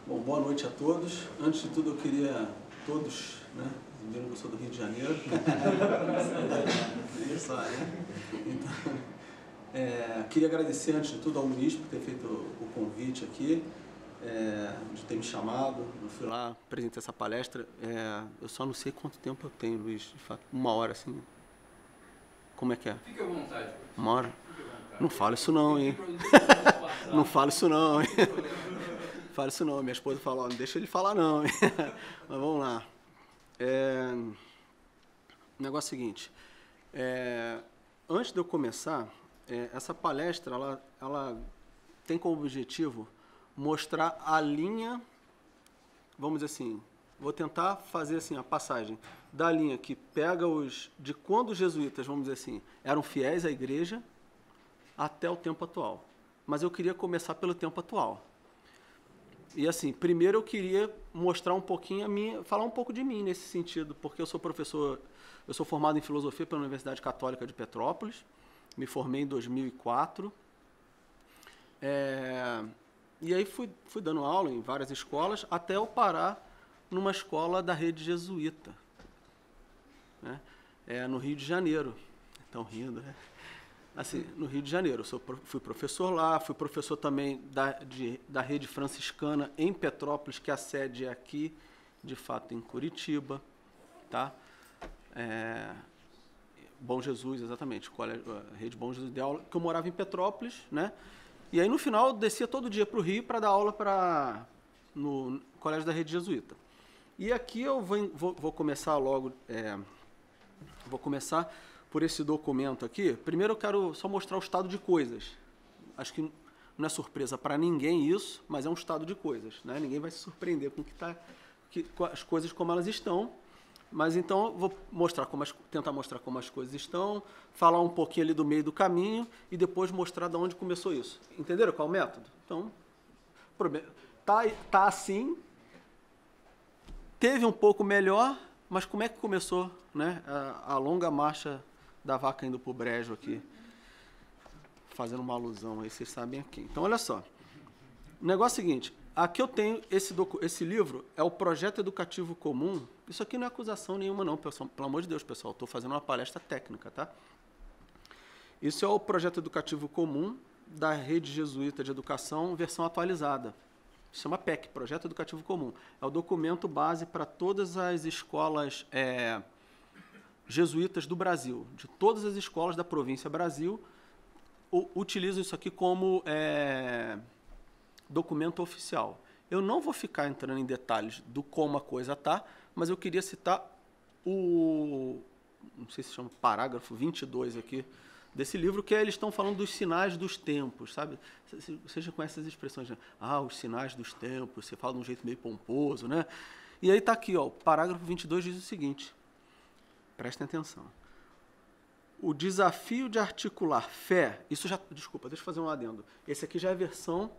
Bom, boa noite a todos. Antes de tudo, eu queria todos, né? Viram que eu sou do Rio de Janeiro. Isso, né? Então, queria agradecer antes de tudo ao Unisp por ter feito o convite aqui, de ter me chamado. Eu fui lá, apresentei essa palestra. Eu só não sei quanto tempo eu tenho, Luiz. De fato, 1 hora, assim. Como é que é? Fique à vontade. 1 hora? Não fala isso não, hein? Não fala isso não, hein? Fala isso não, minha esposa fala, ó, não deixa ele falar não. Mas vamos lá. O negócio é o seguinte, antes de eu começar, essa palestra, ela tem como objetivo mostrar a linha, vamos dizer assim, vou tentar fazer assim a passagem da linha que pega de quando os jesuítas, vamos dizer assim, eram fiéis à igreja até o tempo atual. Mas eu queria começar pelo tempo atual. E assim, primeiro eu queria mostrar um pouquinho falar um pouco de mim nesse sentido, porque eu sou professor, eu sou formado em filosofia pela Universidade Católica de Petrópolis, me formei em 2004, e aí fui dando aula em várias escolas, até eu parar numa escola da rede jesuíta, né? No Rio de Janeiro. Estão rindo, né? Assim, no Rio de Janeiro, fui professor lá, fui professor também da rede franciscana em Petrópolis, que a sede é aqui, de fato, em Curitiba, tá? Bom Jesus, exatamente, a rede Bom Jesus de aula, que eu morava em Petrópolis, né? E aí, no final, eu descia todo dia para o Rio para dar aula no colégio da rede jesuíta. E aqui eu vou começar logo, vou começar por esse documento aqui. Primeiro eu quero só mostrar o estado de coisas. Acho que não é surpresa para ninguém isso, mas é um estado de coisas, né? Ninguém vai se surpreender com as coisas como elas estão. Mas então eu vou tentar mostrar como as coisas estão, falar um pouquinho ali do meio do caminho e depois mostrar de onde começou isso. Entenderam qual é o método? Então, tá assim, teve um pouco melhor, mas como é que começou, né, a longa marcha da vaca indo pro brejo aqui, fazendo uma alusão aí, vocês sabem aqui. Então, olha só, o negócio é o seguinte, aqui eu tenho esse livro, é o Projeto Educativo Comum. Isso aqui não é acusação nenhuma não, pessoal, pelo amor de Deus, pessoal, estou fazendo uma palestra técnica, tá? Isso é o Projeto Educativo Comum da Rede Jesuíta de Educação, versão atualizada. Chama PEC, Projeto Educativo Comum. É o documento base para todas as escolas jesuítas do Brasil. De todas as escolas da província Brasil, utilizam isso aqui como documento oficial. Eu não vou ficar entrando em detalhes do como a coisa está, mas eu queria citar não sei se chama parágrafo 22 aqui, desse livro, que eles estão falando dos sinais dos tempos, sabe? Você já conhece essas expressões, né? Os sinais dos tempos, você fala de um jeito meio pomposo, né? E aí está aqui, ó, o parágrafo 22 diz o seguinte, prestem atenção. O desafio de articular fé, desculpa, deixa eu fazer um adendo. Esse aqui já é a versão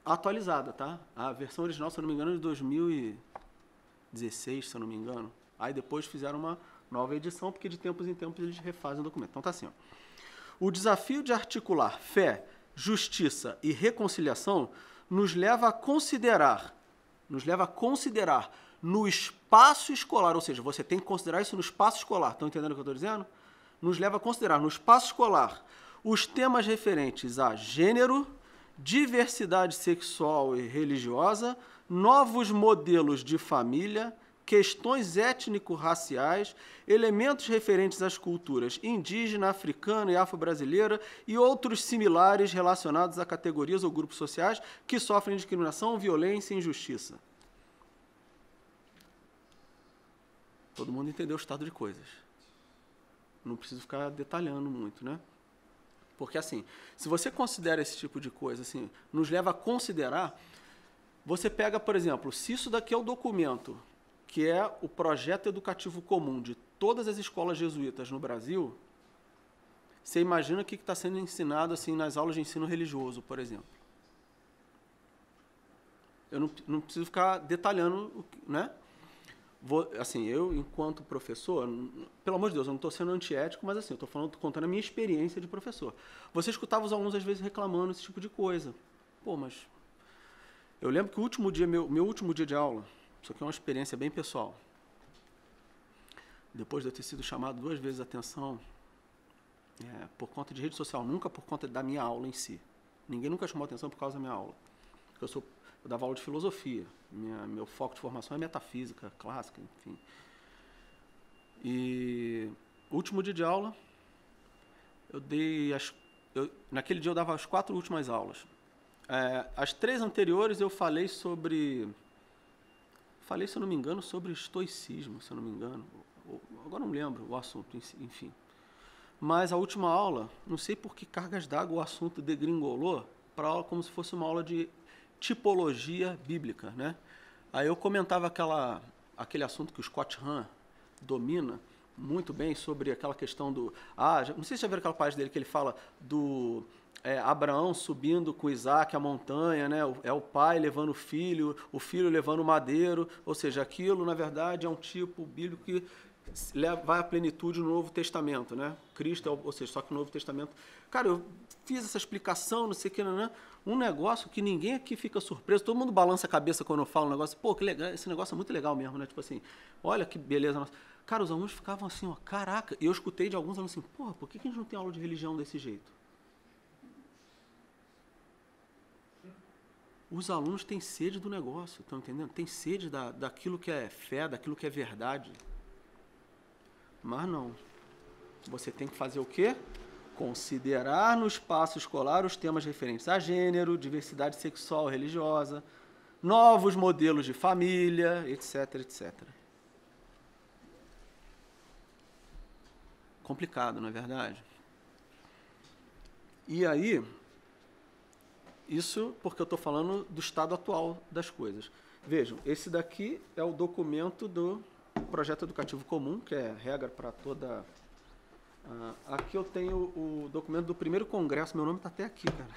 atualizada, tá? A versão original, se eu não me engano, é de 2016, se eu não me engano. Aí depois fizeram uma nova edição, porque de tempos em tempos eles refazem o documento. Então tá assim, ó. O desafio de articular fé, justiça e reconciliação nos leva a considerar no espaço escolar, ou seja, você tem que considerar isso no espaço escolar. Estão entendendo o que eu estou dizendo? Nos leva a considerar no espaço escolar os temas referentes a gênero, diversidade sexual e religiosa, novos modelos de família, questões étnico-raciais, elementos referentes às culturas indígena, africana e afro-brasileira e outros similares relacionados a categorias ou grupos sociais que sofrem discriminação, violência e injustiça. Todo mundo entendeu o estado de coisas. Não preciso ficar detalhando muito, né? Porque, assim, se você considera esse tipo de coisa, assim, nos leva a considerar, você pega, por exemplo, se isso daqui é o documento, que é o Projeto Educativo Comum de todas as escolas jesuítas no Brasil, você imagina o que está sendo ensinado, assim, nas aulas de ensino religioso, por exemplo. Eu não preciso ficar detalhando, né? Assim, eu, enquanto professor, pelo amor de Deus, eu não estou sendo antiético, mas assim, eu estou contando a minha experiência de professor. Você escutava os alunos, às vezes, reclamando esse tipo de coisa. Pô, mas Eu lembro que o último dia, meu último dia de aula, isso aqui é uma experiência bem pessoal. Depois de eu ter sido chamado 2 vezes a atenção, por conta de rede social, nunca por conta da minha aula em si. Ninguém nunca chamou atenção por causa da minha aula. Porque eu dava aula de filosofia. Meu foco de formação é metafísica, clássica, enfim. E último dia de aula, naquele dia eu dava as 4 últimas aulas. As 3 anteriores eu falei, se eu não me engano, sobre estoicismo, se eu não me engano. Agora não lembro o assunto, enfim. Mas a última aula, não sei por que cargas d'água o assunto degringolou para aula como se fosse uma aula de tipologia bíblica, né? Aí eu comentava aquele assunto que o Scott Hahn domina muito bem sobre aquela questão do... não sei se já viram aquela página dele que ele fala do Abraão subindo com Isaac a montanha, né? É o pai levando o filho levando o madeiro, ou seja, aquilo, na verdade, é um tipo bíblico que vai à plenitude no Novo Testamento, né? Cristo, ou seja, só que no Novo Testamento... Cara, eu fiz essa explicação, não sei o que, né? Um negócio que ninguém aqui fica surpreso, todo mundo balança a cabeça quando eu falo um negócio, pô, que legal, esse negócio é muito legal mesmo, né? Tipo assim, olha que beleza nossa. Cara, os alunos ficavam assim, ó, caraca, e eu escutei de alguns alunos assim, porra, por que a gente não tem aula de religião desse jeito? Os alunos têm sede do negócio, estão entendendo? Tem sede daquilo que é fé, daquilo que é verdade. Mas não. Você tem que fazer o quê? Considerar no espaço escolar os temas referentes a gênero, diversidade sexual, religiosa, novos modelos de família, etc, etc. Complicado, não é verdade? E aí, isso porque eu estou falando do estado atual das coisas. Vejam, esse daqui é o documento do Projeto Educativo Comum, que é regra para toda... aqui eu tenho o documento do primeiro congresso, meu nome está até aqui, cara.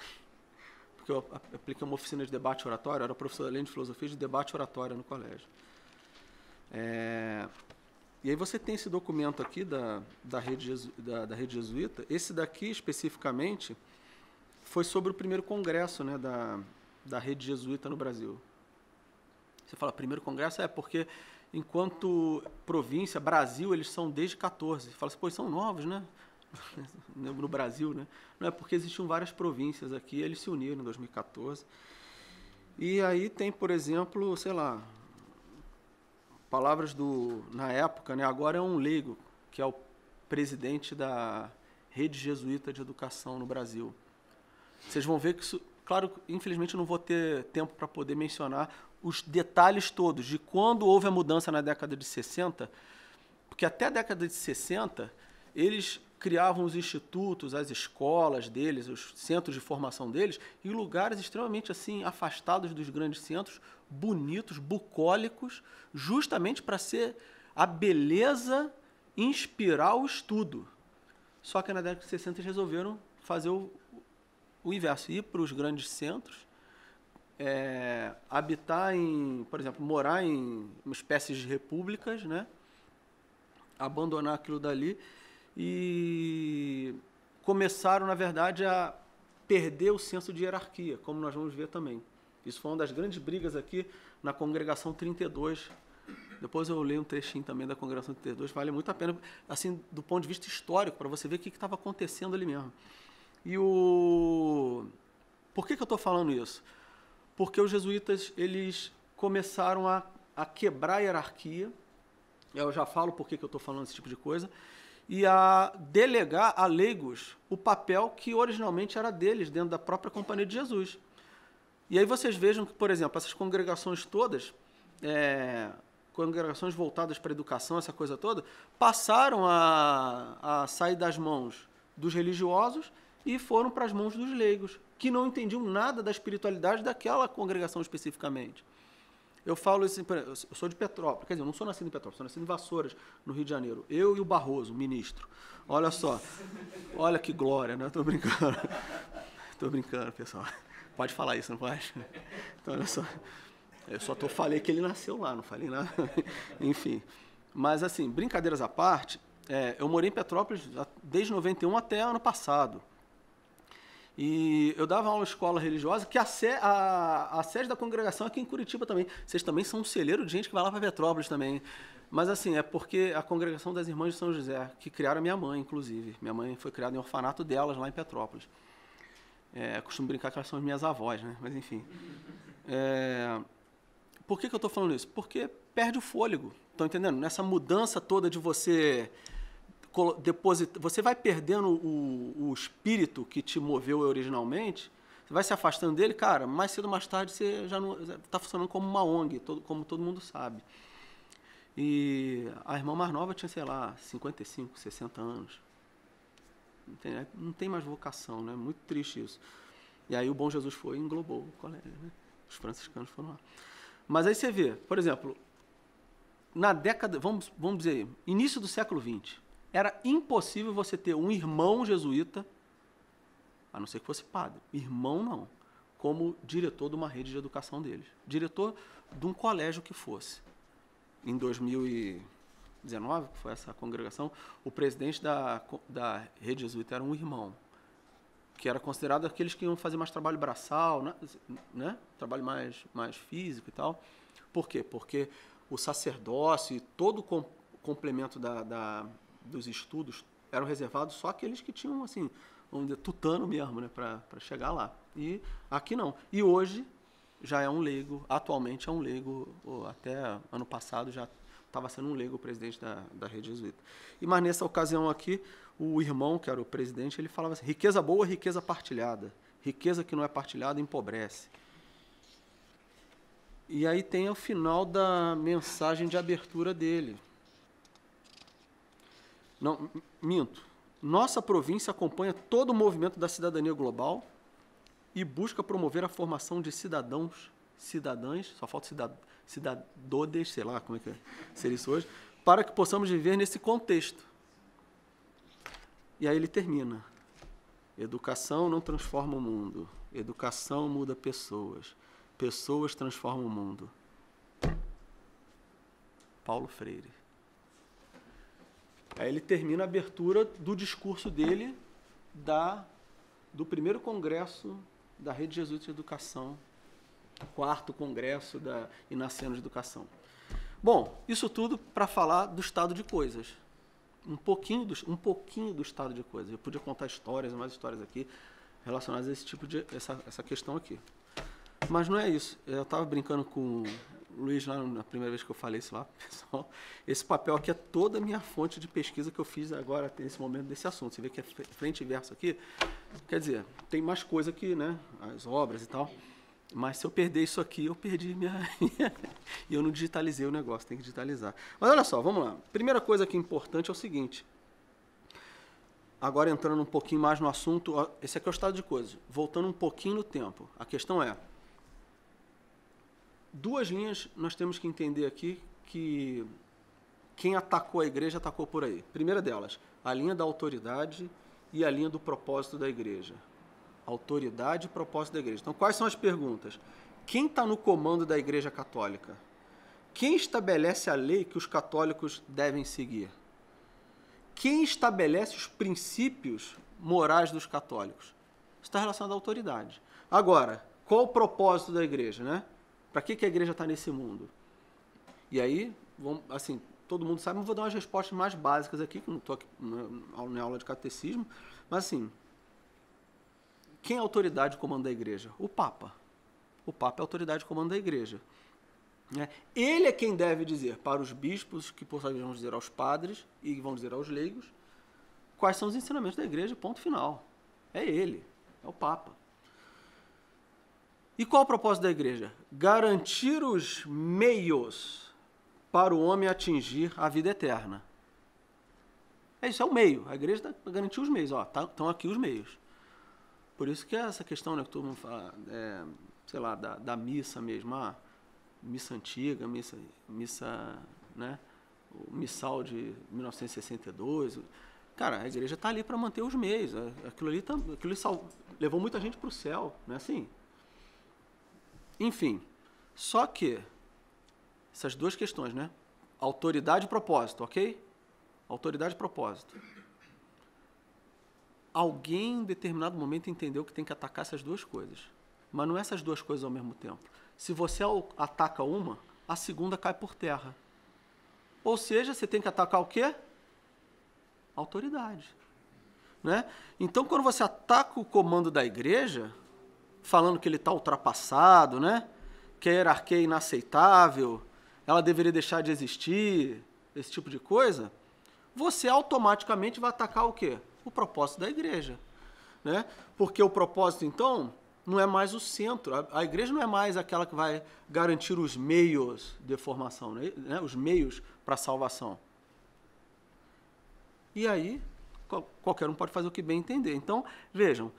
Porque eu apliquei uma oficina de debate oratório, eu era professor além de filosofia de debate oratório no colégio. E aí você tem esse documento aqui da rede jesuíta. Esse daqui, especificamente, foi sobre o primeiro congresso, né, da rede jesuíta no Brasil. Você fala, primeiro congresso? Porque enquanto província, Brasil, eles são desde 14. Você fala assim, pô, são novos, né? No Brasil, né? Não é porque existiam várias províncias aqui, eles se uniram em 2014. E aí tem, por exemplo, sei lá, palavras na época, né? Agora é um leigo, que é o presidente da Rede Jesuíta de Educação no Brasil. Vocês vão ver que isso, claro, infelizmente eu não vou ter tempo para poder mencionar os detalhes todos de quando houve a mudança na década de 60, porque até a década de 60 eles criavam os institutos, as escolas deles, os centros de formação deles, em lugares extremamente assim afastados dos grandes centros, bonitos, bucólicos, justamente para ser a beleza inspirar o estudo. Só que na década de 60 eles resolveram fazer o inverso, ir para os grandes centros, habitar por exemplo, morar em uma espécie de repúblicas, né? Abandonar aquilo dali e começaram, na verdade, a perder o senso de hierarquia, como nós vamos ver também. Isso foi uma das grandes brigas aqui na Congregação 32. Depois eu leio um trechinho também da Congregação 32, vale muito a pena, assim, do ponto de vista histórico, para você ver o que estava acontecendo ali mesmo. E por que eu estou falando isso? Porque os jesuítas, eles começaram a quebrar a hierarquia, eu já falo por que eu estou falando esse tipo de coisa, e a delegar a leigos o papel que originalmente era deles, dentro da própria Companhia de Jesus. E aí vocês vejam que, por exemplo, essas congregações todas, congregações voltadas para a educação, essa coisa toda, passaram a sair das mãos dos religiosos e foram para as mãos dos leigos, que não entendiam nada da espiritualidade daquela congregação especificamente. Eu falo assim, eu sou de Petrópolis, quer dizer, eu não sou nascido em Petrópolis, sou nascido em Vassouras, no Rio de Janeiro. Eu e o Barroso, o ministro. Olha só, olha que glória, né? Tô brincando, pessoal. Pode falar isso, não pode? Então, olha só, eu só falei que ele nasceu lá, não falei nada. Enfim, mas assim, brincadeiras à parte, eu morei em Petrópolis desde 91 até ano passado. E eu dava aula em escola religiosa, que a sede da congregação é aqui em Curitiba também. Vocês também são um celeiro de gente que vai lá para Petrópolis também. Mas assim, é porque a congregação das Irmãs de São José, que criaram a minha mãe, inclusive. Minha mãe foi criada em orfanato delas, lá em Petrópolis. Costumo brincar que elas são as minhas avós, né? Mas enfim. Por que eu estou falando isso? Porque perde o fôlego. Estão entendendo? Nessa mudança toda de você depositar, você vai perdendo o espírito que te moveu originalmente, você vai se afastando dele, cara, mais cedo ou mais tarde você já não está funcionando como uma ONG, como todo mundo sabe. E a irmã mais nova tinha, sei lá, 55, 60 anos. Não tem mais vocação, né? Muito triste isso. E aí o Bom Jesus foi e englobou o colégio, né? Os franciscanos foram lá. Mas aí você vê, por exemplo, na década, vamos dizer, início do século XX, era impossível você ter um irmão jesuíta, a não ser que fosse padre, irmão não, como diretor de uma rede de educação deles. Diretor de um colégio que fosse. Em 2019, que foi essa congregação, o presidente da rede jesuíta era um irmão, que era considerado aqueles que iam fazer mais trabalho braçal, né? Trabalho mais físico e tal. Por quê? Porque o sacerdócio e todo o complemento dos estudos eram reservados só àqueles que tinham, assim, vamos dizer, tutano mesmo, né? Para chegar lá. E aqui não. E hoje já é um leigo, atualmente é um leigo, até ano passado já estava sendo um leigo o presidente da rede jesuíta. Mas nessa ocasião aqui, o irmão, que era o presidente, ele falava assim, riqueza boa, riqueza partilhada. Riqueza que não é partilhada empobrece. E aí tem o final da mensagem de abertura dele. Não, minto. Nossa província acompanha todo o movimento da cidadania global e busca promover a formação de cidadãs, só falta cidadodes, sei lá como é que seria isso hoje, para que possamos viver nesse contexto. E aí ele termina. Educação não transforma o mundo. Educação muda pessoas. Pessoas transformam o mundo. Paulo Freire. Aí ele termina a abertura do discurso dele do primeiro congresso da Rede Jesuíta de Educação, 4º congresso da Inaceno de Educação. Bom, isso tudo para falar do estado de coisas. Um pouquinho do estado de coisas. Eu podia contar histórias, mais histórias aqui, relacionadas a esse tipo de essa questão aqui. Mas não é isso. Eu estava brincando com o Luiz lá na primeira vez que eu falei isso lá, pessoal. Esse papel aqui é toda a minha fonte de pesquisa que eu fiz agora, nesse momento, desse assunto. Você vê que é frente e verso aqui. Quer dizer, tem mais coisa aqui, né? As obras e tal. Mas se eu perder isso aqui, eu perdi e eu não digitalizei o negócio, tem que digitalizar. Mas olha só, vamos lá. Primeira coisa aqui importante é o seguinte. Agora entrando um pouquinho mais no assunto, esse aqui é o estado de coisas. Voltando um pouquinho no tempo. A questão é, 2 linhas nós temos que entender aqui que quem atacou a igreja atacou por aí. Primeira delas, a linha da autoridade e a linha do propósito da igreja. Autoridade e propósito da igreja. Então, quais são as perguntas? Quem está no comando da Igreja Católica? Quem estabelece a lei que os católicos devem seguir? Quem estabelece os princípios morais dos católicos? Isso está relacionado à autoridade. Agora, qual o propósito da igreja, né? Para que a igreja está nesse mundo? E aí, assim, todo mundo sabe, mas vou dar umas respostas mais básicas aqui, que não estou aqui na aula de catecismo, mas assim, quem é a autoridade e comando da igreja? O Papa. O Papa é a autoridade e comando da igreja. Ele é quem deve dizer para os bispos, que por sua vez vão dizer aos padres e vão dizer aos leigos, quais são os ensinamentos da igreja, ponto final. É ele, é o Papa. E qual o propósito da igreja? Garantir os meios para o homem atingir a vida eterna. Isso, é o meio. A igreja está garantir os meios. Estão aqui os meios. Por isso que essa questão, né, que todo mundo fala, sei lá, da missa mesmo, missa antiga, missa, né, o missal de 1962. Cara, a igreja está ali para manter os meios. Aquilo ali levou muita gente para o céu, não é assim? Enfim, só que essas 2 questões, né? Autoridade e propósito, ok? Autoridade e propósito. alguém em determinado momento entendeu que tem que atacar essas duas coisas. Mas não é essas duas coisas ao mesmo tempo. Se você ataca uma, a segunda cai por terra. Ou seja, você tem que atacar o quê? Autoridade. Né? Então, quando você ataca o comando da igreja, falando que ele está ultrapassado, né? Que a hierarquia é inaceitável, ela deveria deixar de existir, esse tipo de coisa, você automaticamente vai atacar o quê? O propósito da igreja. Né? Porque o propósito, então, não é mais o centro. A igreja não é mais aquela que vai garantir os meios de formação, né? Os meios para a salvação. E aí, qualquer um pode fazer o que bem entender. Então, vejam,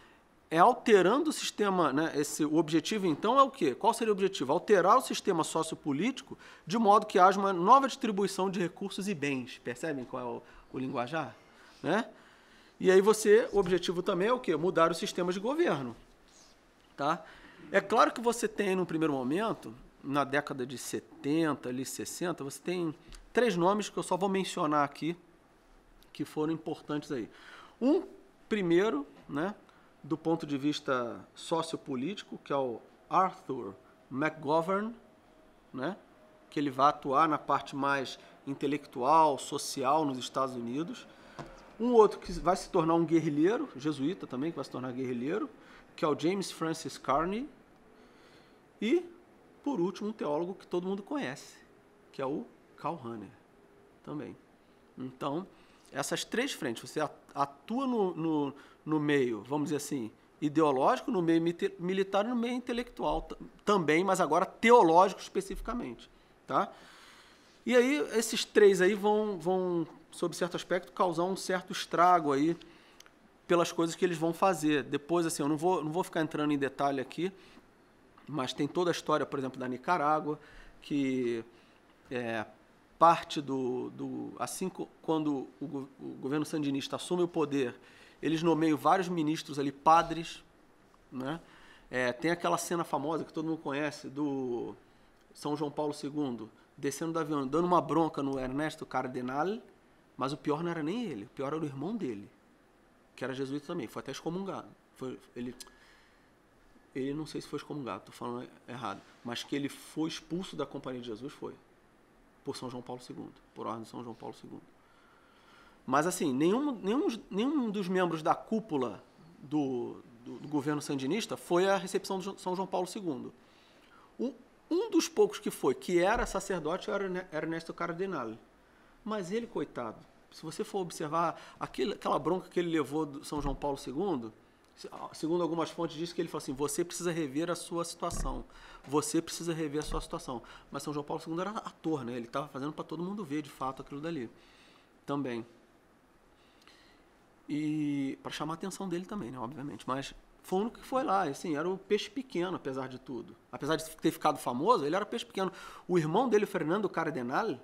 é alterando o sistema, né? O objetivo, então, é o quê? Qual seria o objetivo? Alterar o sistema sociopolítico de modo que haja uma nova distribuição de recursos e bens. Percebem qual é o linguajar? Né? E aí o objetivo também é o quê? Mudar os sistemas de governo. Tá? É claro que você tem, no primeiro momento, na década de 70, ali 60, você tem 3 nomes que eu só vou mencionar aqui, que foram importantes aí. Primeiro, né, do ponto de vista sociopolítico, que é o Arthur McGovern, né, que ele vai atuar na parte mais intelectual, social nos Estados Unidos. Outro que vai se tornar um guerrilheiro, jesuíta também, que vai se tornar guerrilheiro, que é o James Francis Carney. E, por último, um teólogo que todo mundo conhece, que é o Karl Rahner, também. Então, essas 3 frentes, você atua no meio, vamos dizer assim, ideológico, no meio militar e no meio intelectual também, mas agora teológico especificamente. Tá? E aí, esses 3 aí vão, sob certo aspecto, causar um certo estrago aí pelas coisas que eles vão fazer. Depois, assim, eu não vou ficar entrando em detalhe aqui, mas tem toda a história, por exemplo, da Nicarágua, que parte assim, quando o governo sandinista assume o poder, eles nomeiam vários ministros ali, padres, né? Tem aquela cena famosa que todo mundo conhece, do São João Paulo II, descendo do avião, dando uma bronca no Ernesto Cardenal, mas o pior não era nem ele, o pior era o irmão dele, que era jesuíta também, foi até excomungado. Ele não sei se foi excomungado, estou falando errado, mas que ele foi expulso da Companhia de Jesus, foi, por São João Paulo II, por ordem de São João Paulo II. Mas, assim, nenhum dos membros da cúpula do governo sandinista foi à recepção de São João Paulo II. Um dos poucos que era sacerdote era Ernesto Cardenal. Mas ele, coitado, se você for observar aquela bronca que ele levou do São João Paulo II, segundo algumas fontes, diz que ele falou assim: você precisa rever a sua situação. Você precisa rever a sua situação. Mas São João Paulo II era ator, né? Ele estava fazendo para todo mundo ver, de fato, aquilo dali. Também. E para chamar a atenção dele também, né? Obviamente. Mas foi o único que foi lá. Assim, era o peixe pequeno, apesar de tudo. Apesar de ter ficado famoso, ele era peixe pequeno. O irmão dele, o Fernando Cardenal,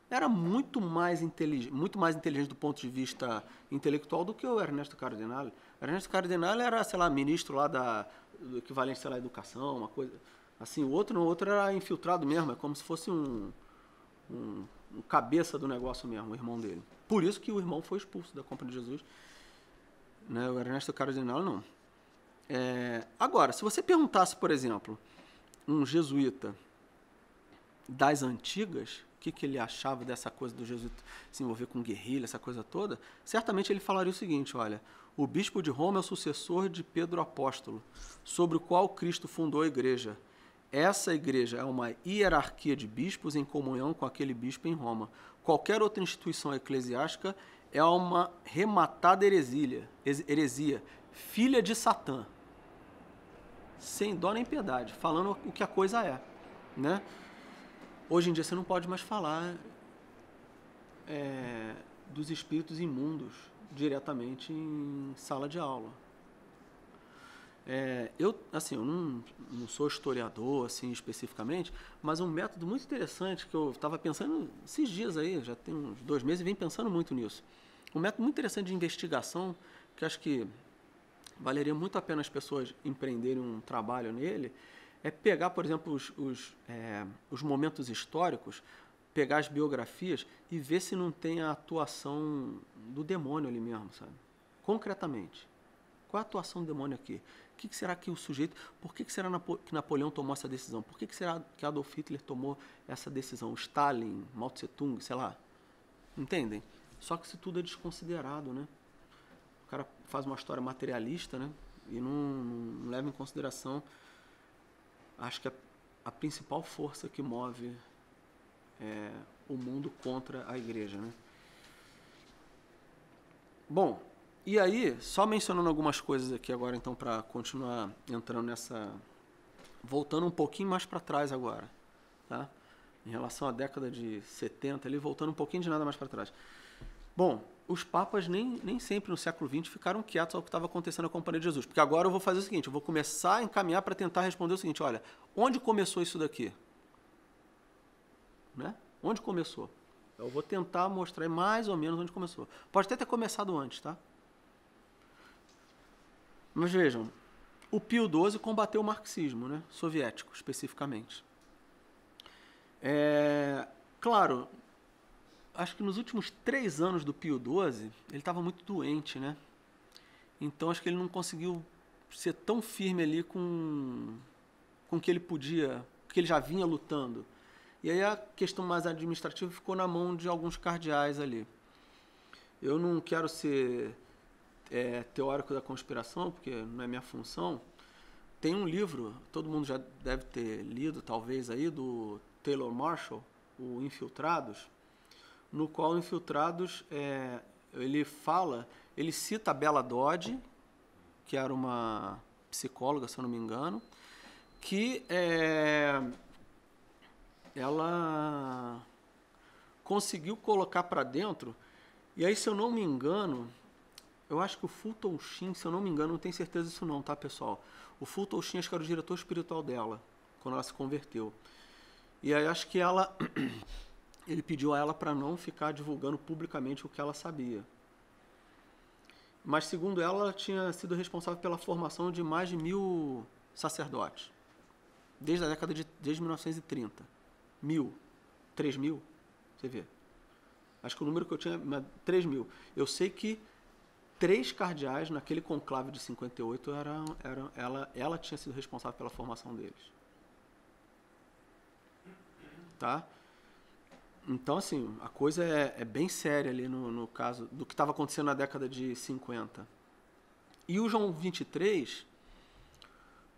era muito mais inteligente do ponto de vista intelectual do que o Ernesto Cardenal. O Ernesto Cardenal era, sei lá, ministro lá do equivalente, sei lá, educação, uma coisa assim. O outro era infiltrado mesmo, é como se fosse um cabeça do negócio mesmo, o irmão dele. Por isso que o irmão foi expulso da Companhia de Jesus. Né? O Ernesto Cardenal, não. Agora, se você perguntasse, por exemplo, um jesuíta das antigas, o que ele achava dessa coisa do jesuíta se envolver com guerrilha, essa coisa toda, certamente ele falaria o seguinte: olha, o bispo de Roma é o sucessor de Pedro Apóstolo, sobre o qual Cristo fundou a igreja. Essa igreja é uma hierarquia de bispos em comunhão com aquele bispo em Roma. Qualquer outra instituição eclesiástica é uma rematada heresia, filha de Satã. Sem dó nem piedade, falando o que a coisa é. Né? Hoje em dia você não pode mais falar dos espíritos imundos diretamente em sala de aula. Eu não sou historiador assim, especificamente, mas um método muito interessante que eu estava pensando esses dias aí, já tem uns 2 meses, e venho pensando muito nisso. Um método muito interessante de investigação, que acho que valeria muito a pena as pessoas empreenderem um trabalho nele, é pegar, por exemplo, os momentos históricos, pegar as biografias e ver se não tem a atuação do demônio ali mesmo, sabe? concretamente. Qual é a atuação do demônio aqui? O que será que o sujeito... Por que será que Napoleão tomou essa decisão? Por que será que Adolf Hitler tomou essa decisão? Stalin, Mao Tse-tung, sei lá. Entendem? Só que isso tudo é desconsiderado, né? O cara faz uma história materialista, né? E não leva em consideração, acho que a principal força que move o mundo contra a igreja, né? Bom, e aí, só mencionando algumas coisas aqui agora, então, para continuar entrando nessa... Voltando um pouquinho mais para trás agora, tá? Em relação à década de 70, ali, voltando um pouquinho de nada mais para trás. Bom, os papas nem sempre no século XX ficaram quietos ao que estava acontecendo na Companhia de Jesus. Porque agora eu vou fazer o seguinte, eu vou começar a encaminhar para tentar responder o seguinte, olha, onde começou isso daqui? Né? Onde começou? Eu vou tentar mostrar mais ou menos onde começou. Pode até ter começado antes, tá? Mas vejam, o Pio XII combateu o marxismo, né? Soviético, especificamente. Claro, acho que nos últimos 3 anos do Pio XII, ele estava muito doente, né? Então acho que ele não conseguiu ser tão firme ali com o que ele podia, que ele já vinha lutando. E aí a questão mais administrativa ficou na mão de alguns cardeais ali. Eu não quero ser teórico da conspiração, porque não é minha função. Tem um livro, todo mundo já deve ter lido, talvez, aí, do Taylor Marshall, o Infiltrados, no qual o Infiltrados, ele cita a Bella Dodge, que era uma psicóloga, se eu não me engano, que ela conseguiu colocar para dentro, e aí, se eu não me engano, eu acho que o Fulton Sheen, se eu não me engano, não tenho certeza disso não, tá, pessoal? O Fulton Sheen, acho que era o diretor espiritual dela, quando ela se converteu. E aí acho que ele pediu a ela para não ficar divulgando publicamente o que ela sabia. Mas, segundo ela tinha sido responsável pela formação de mais de 1.000 sacerdotes. Desde a década desde 1930. 1.000. 3.000. Você vê. Acho que o número que eu tinha... 3.000. Eu sei que 3 cardeais naquele conclave de 58 ela tinha sido responsável pela formação deles. Tá? Então, assim, a coisa é bem séria ali no caso do que estava acontecendo na década de 50. E o João XXIII,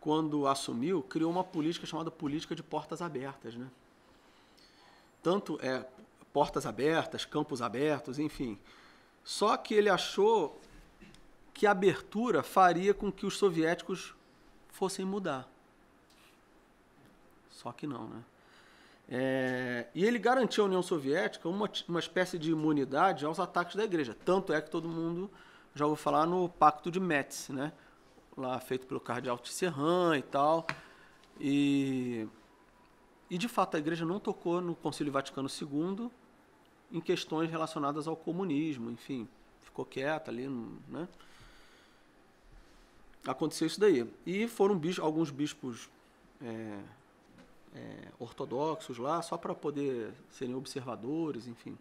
quando assumiu, criou uma política chamada política de portas abertas, né? Tanto portas abertas, campos abertos, enfim. Só que ele achou que a abertura faria com que os soviéticos fossem mudar. Só que não, né? E ele garantiu à União Soviética uma espécie de imunidade aos ataques da igreja. Tanto é que todo mundo já ouviu falar no Pacto de Metz, né? Lá feito pelo cardeal Tisserand e tal. E de fato a igreja não tocou no Concílio Vaticano II em questões relacionadas ao comunismo, enfim, ficou quieta ali, né? Aconteceu isso daí. E foram alguns bispos ortodoxos lá, só para poder serem observadores, enfim,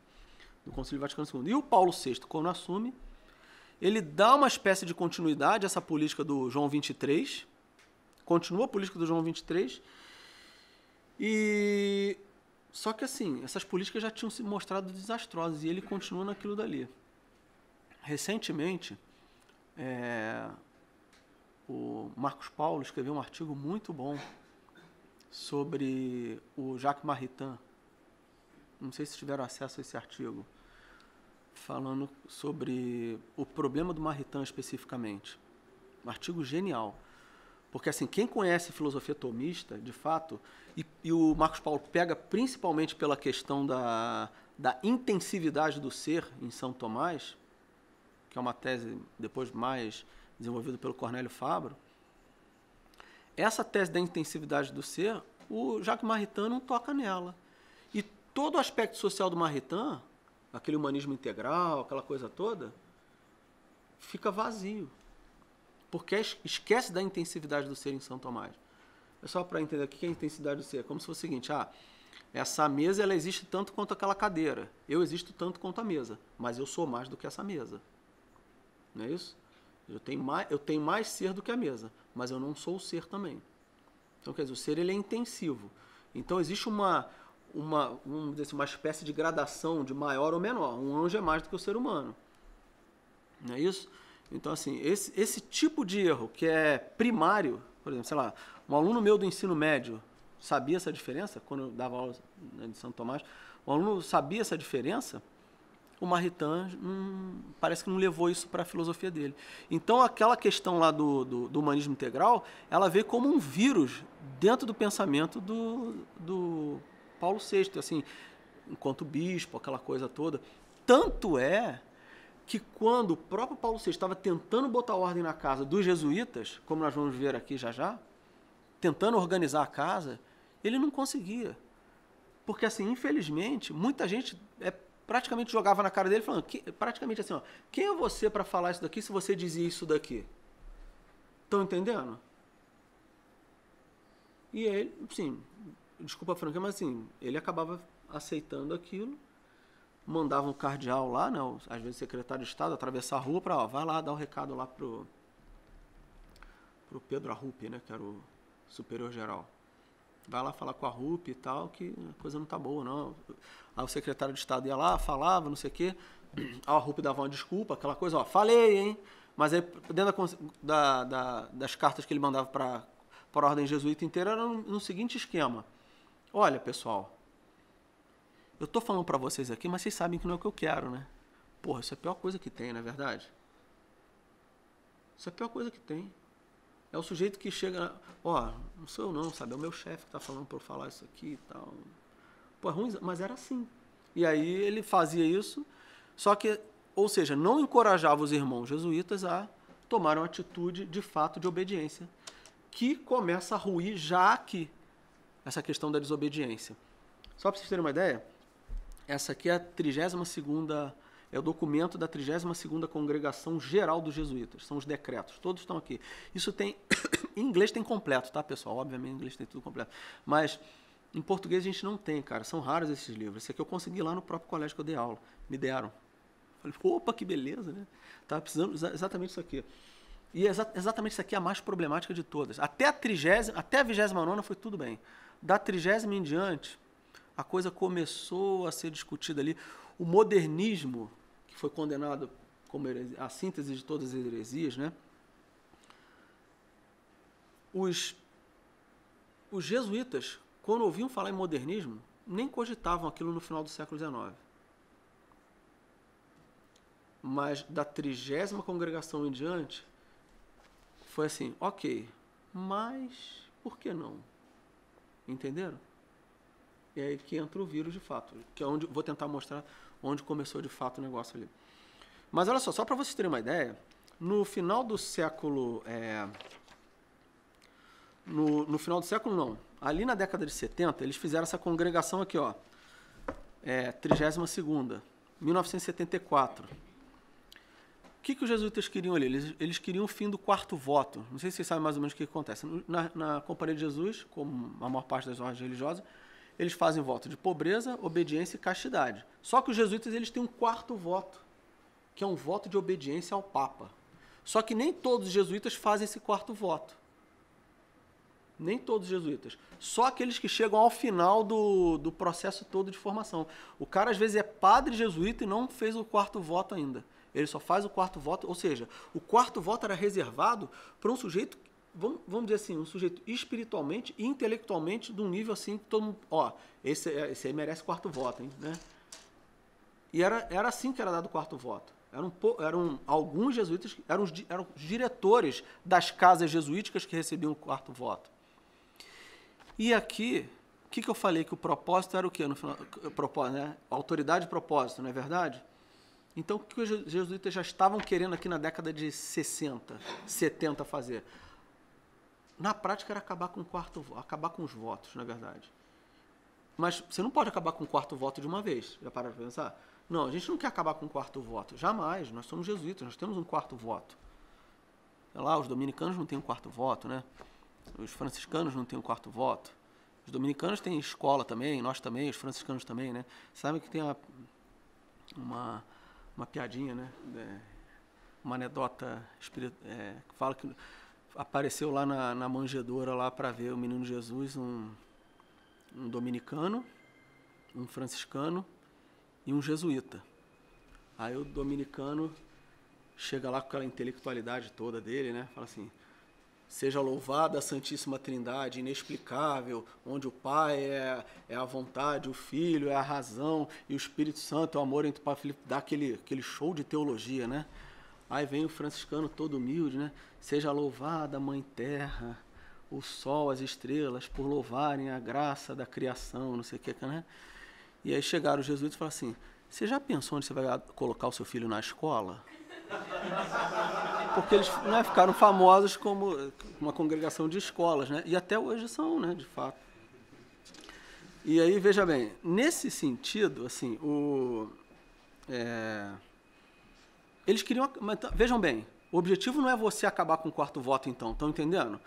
do Concílio Vaticano II. E o Paulo VI, quando assume, ele dá uma espécie de continuidade a essa política do João XXIII, continua a política do João XXIII, e só que assim, essas políticas já tinham se mostrado desastrosas, e ele continua naquilo dali. Recentemente, o Marcos Paulo escreveu um artigo muito bom sobre o Jacques Maritain. Não sei se tiveram acesso a esse artigo, falando sobre o problema do Maritain especificamente. Um artigo genial. Porque assim, quem conhece filosofia tomista, de fato, e o Marcos Paulo pega principalmente pela questão da intensividade do ser em São Tomás, que é uma tese depois mais desenvolvida pelo Cornélio Fabro, essa tese da intensividade do ser, o Jacques Maritain não toca nela. E todo o aspecto social do Maritain, aquele humanismo integral, aquela coisa toda, fica vazio. Porque esquece da intensividade do ser em São Tomás. É só para entender o que é a intensidade do ser. É como se fosse o seguinte, essa mesa ela existe tanto quanto aquela cadeira. Eu existo tanto quanto a mesa, mas eu sou mais do que essa mesa. Não é isso? Eu tenho mais ser do que a mesa, mas eu não sou o ser também. Então, quer dizer, o ser ele é intensivo. Então, existe vamos dizer assim, uma espécie de gradação de maior ou menor. Um anjo é mais do que o ser humano. Não é isso? Então, assim, esse tipo de erro que é primário, por exemplo, sei lá, um aluno meu do ensino médio sabia essa diferença, quando eu dava aula de Santo Tomás, o aluno sabia essa diferença, o Maritain parece que não levou isso para a filosofia dele. Então, aquela questão lá do humanismo integral, ela veio como um vírus dentro do pensamento do Paulo VI, assim, enquanto bispo, aquela coisa toda. Tanto é que quando o próprio Paulo VI estava tentando botar ordem na casa dos jesuítas, como nós vamos ver aqui já já, tentando organizar a casa, ele não conseguia. Porque, assim, infelizmente, muita gente praticamente jogava na cara dele, falando, praticamente assim, ó, quem é você para falar isso daqui se você dizia isso daqui? Estão entendendo? E ele, sim, desculpa a franquia, mas assim, ele acabava aceitando aquilo, mandava um cardeal lá, né, às vezes secretário de Estado, atravessar a rua para, vai lá dar o recado lá pro Pedro Arrupe, né, que era o superior geral. Vai lá falar com a RUP e tal, que a coisa não tá boa, não. Aí o secretário de Estado ia lá, falava, não sei o quê. A RUP dava uma desculpa, aquela coisa, ó, falei, hein? Mas aí, dentro das cartas que ele mandava para a ordem jesuíta inteira, era no seguinte esquema. Olha, pessoal, eu tô falando para vocês aqui, mas vocês sabem que não é o que eu quero, né? Porra, isso é a pior coisa que tem, não é verdade? Isso é a pior coisa que tem. É o sujeito que chega, ó, não sou eu não, sabe? É o meu chefe que tá falando pra eu falar isso aqui e tal. Pô, é ruim, mas era assim. E aí ele fazia isso, só que, ou seja, não encorajava os irmãos jesuítas a tomar uma atitude de fato de obediência, que começa a ruir já aqui, essa questão da desobediência. Só para vocês terem uma ideia, essa aqui é a 32ª, é o documento da 32ª Congregação Geral dos Jesuítas. São os decretos, todos estão aqui. Isso tem, em inglês tem completo, tá, pessoal? Obviamente em inglês tem tudo completo. Mas em português a gente não tem, cara. São raros esses livros. Esse aqui eu consegui lá no próprio colégio que eu dei aula. Me deram. Falei, opa, que beleza, né? Tava precisando exatamente isso aqui. E exatamente isso aqui é a mais problemática de todas. Até a 29ª foi tudo bem. Da 30ª em diante, a coisa começou a ser discutida ali. O modernismo, que foi condenado como a síntese de todas as heresias, né? Os jesuítas, quando ouviam falar em modernismo, nem cogitavam aquilo no final do século XIX. Mas da 30ª congregação em diante, foi assim, ok, mas por que não? Entenderam? E aí que entra o vírus de fato, que é onde vou tentar mostrar onde começou de fato o negócio ali. Mas olha só para vocês terem uma ideia, no final do século... No final do século não, ali na década de 70, eles fizeram essa congregação aqui, ó, 32ª, 1974. O que os jesuítas queriam ali? Eles queriam o fim do quarto voto. Não sei se vocês sabem mais ou menos o que acontece. Na Companhia de Jesus, como a maior parte das ordens religiosas, eles fazem voto de pobreza, obediência e castidade. Só que os jesuítas eles têm um quarto voto, que é um voto de obediência ao Papa. Só que nem todos os jesuítas fazem esse quarto voto. Nem todos os jesuítas. Só aqueles que chegam ao final do processo todo de formação. O cara, às vezes, é padre jesuíta e não fez o quarto voto ainda. Ele só faz o quarto voto, ou seja, o quarto voto era reservado para um sujeito, vamos dizer assim, um sujeito espiritualmente e intelectualmente de um nível assim que todo mundo, ó, esse aí merece quarto voto, hein, né? E era assim que era dado o quarto voto. Eram alguns jesuítas, eram os diretores das casas jesuíticas que recebiam o quarto voto. E aqui, o que eu falei? Que o propósito era o quê? No final, propósito, né? Autoridade e propósito, não é verdade? Então, o que os jesuítas já estavam querendo aqui na década de 60, 70 fazer? Na prática era acabar com acabar com os votos, na verdade. Mas você não pode acabar com o quarto voto de uma vez. Já pararam para pensar? Não, a gente não quer acabar com o quarto voto. Jamais. Nós somos jesuítas, nós temos um quarto voto. Sei lá, os dominicanos não têm um quarto voto, né? Os franciscanos não têm um quarto voto. Os dominicanos têm escola também, nós também, os franciscanos também, né? Sabe que tem uma piadinha, né? uma anedota que fala que apareceu lá na manjedoura lá para ver o menino Jesus um dominicano, um franciscano e um jesuíta. Aí o dominicano chega lá com aquela intelectualidade toda dele, né? Fala assim: seja louvada a Santíssima Trindade, inexplicável, onde o Pai é a vontade, o Filho é a razão e o Espírito Santo é o amor entre o Pai e Filho. Dá aquele show de teologia, né? Aí vem o franciscano todo humilde, né? Seja louvada a Mãe Terra, o sol, as estrelas, por louvarem a graça da criação, não sei o que, né? E aí chegaram os jesuítas e falaram assim: você já pensou onde você vai colocar o seu filho na escola? Porque eles, né, ficaram famosos como uma congregação de escolas, né? E até hoje são, né, de fato. E aí, veja bem, nesse sentido, assim, eles queriam... Mas, vejam bem, o objetivo não é você acabar com o quarto voto, então, estão entendendo?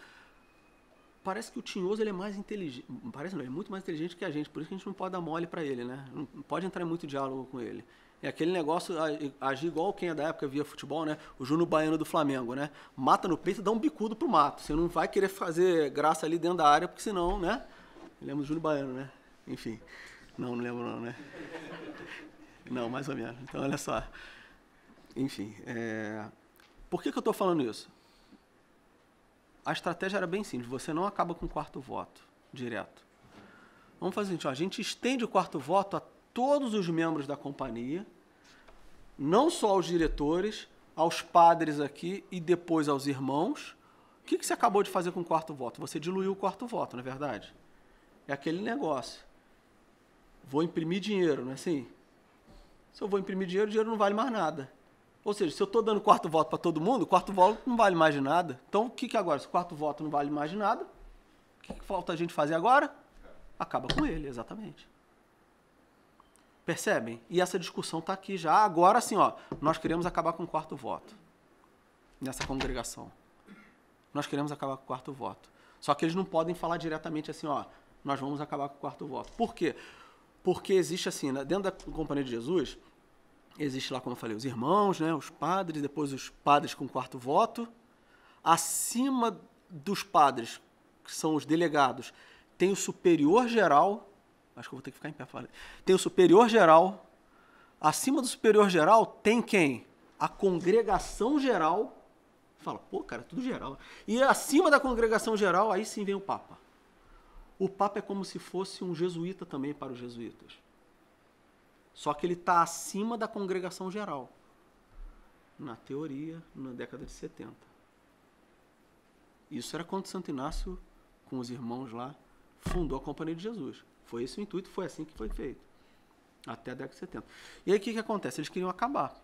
Parece que o Tinhoso ele é mais inteligente, parece não, ele é muito mais inteligente que a gente, por isso que a gente não pode dar mole para ele, né? Não pode entrar em muito diálogo com ele. É aquele negócio, agir igual quem é da época via futebol, né? O Júnior Baiano do Flamengo, né? Mata no peito e dá um bicudo pro mato. Você não vai querer fazer graça ali dentro da área, porque senão, né? Lembra do Júnior Baiano, né? Enfim. Não lembro não, né? Não, mais ou menos. Então, olha só. Enfim, por que eu estou falando isso? A estratégia era bem simples. Você não acaba com o quarto voto direto. Vamos fazer o seguinte, ó, a gente estende o quarto voto a todos os membros da companhia, não só aos diretores, aos padres aqui e depois aos irmãos. O que você acabou de fazer com o quarto voto? Você diluiu o quarto voto, não é verdade? É aquele negócio. Vou imprimir dinheiro, não é assim? Se eu vou imprimir dinheiro, o dinheiro não vale mais nada. Ou seja, se eu estou dando quarto voto para todo mundo, o quarto voto não vale mais de nada. Então, o que agora? Se o quarto voto não vale mais de nada, o que falta a gente fazer agora? Acaba com ele, exatamente. Percebem? E essa discussão está aqui já. Agora sim, ó, nós queremos acabar com o quarto voto. Nessa congregação. Nós queremos acabar com o quarto voto. Só que eles não podem falar diretamente assim, ó, nós vamos acabar com o quarto voto. Por quê? Porque existe assim, dentro da Companhia de Jesus, existe lá, como eu falei, os irmãos, né, os padres, depois os padres com quarto voto. Acima dos padres, que são os delegados, tem o superior geral. Acho que eu vou ter que ficar em pé. Tem o superior geral. Acima do superior geral tem quem? A congregação geral. Fala, pô, cara, tudo geral. E acima da congregação geral, aí sim vem o Papa. O Papa é como se fosse um jesuíta também para os jesuítas. Só que ele está acima da congregação geral. Na teoria, na década de 70. Isso era quando Santo Inácio, com os irmãos lá, fundou a Companhia de Jesus. Foi esse o intuito, foi assim que foi feito. Até a década de 70. E aí o que acontece? Eles queriam acabar.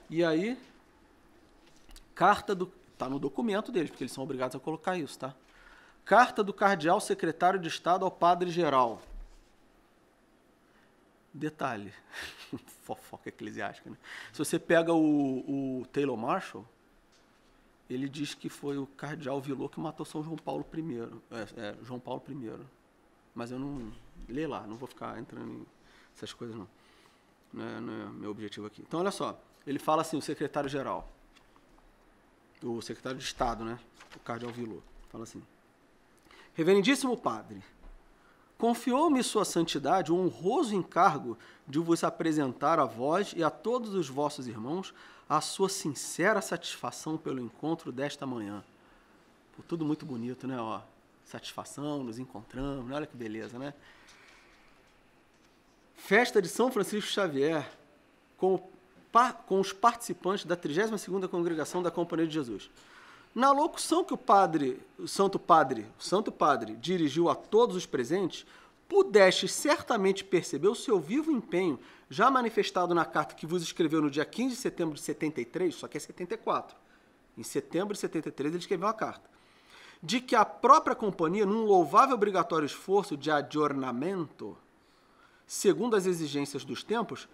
E aí, está no documento deles, porque eles são obrigados a colocar isso, tá? Carta do cardeal secretário de Estado ao padre geral. Detalhe, fofoca eclesiástica, né? Se você pega o Taylor Marshall, ele diz que foi o cardeal Villot que matou São João Paulo I. João Paulo I. Mas eu não... Lê lá, não vou ficar entrando em essas coisas, não. Não é meu objetivo aqui. Então, olha só. Ele fala assim, o secretário-geral. O secretário de Estado, né? O cardeal Villot. Fala assim. Reverendíssimo padre, confiou-me sua santidade o honroso encargo de vos apresentar a vós e a todos os vossos irmãos a sua sincera satisfação pelo encontro desta manhã. Pô, tudo muito bonito, né? Ó, satisfação, nos encontramos, olha que beleza, né? Festa de São Francisco Xavier, com os participantes da 32ª Congregação da Companhia de Jesus. Na locução que o Santo Padre dirigiu a todos os presentes, pudeste certamente perceber o seu vivo empenho, já manifestado na carta que vos escreveu no dia 15 de setembro de 73, só que é 74. Em setembro de 73 ele escreveu uma carta. De que a própria companhia, num louvável e obrigatório esforço de adornamento, segundo as exigências dos tempos,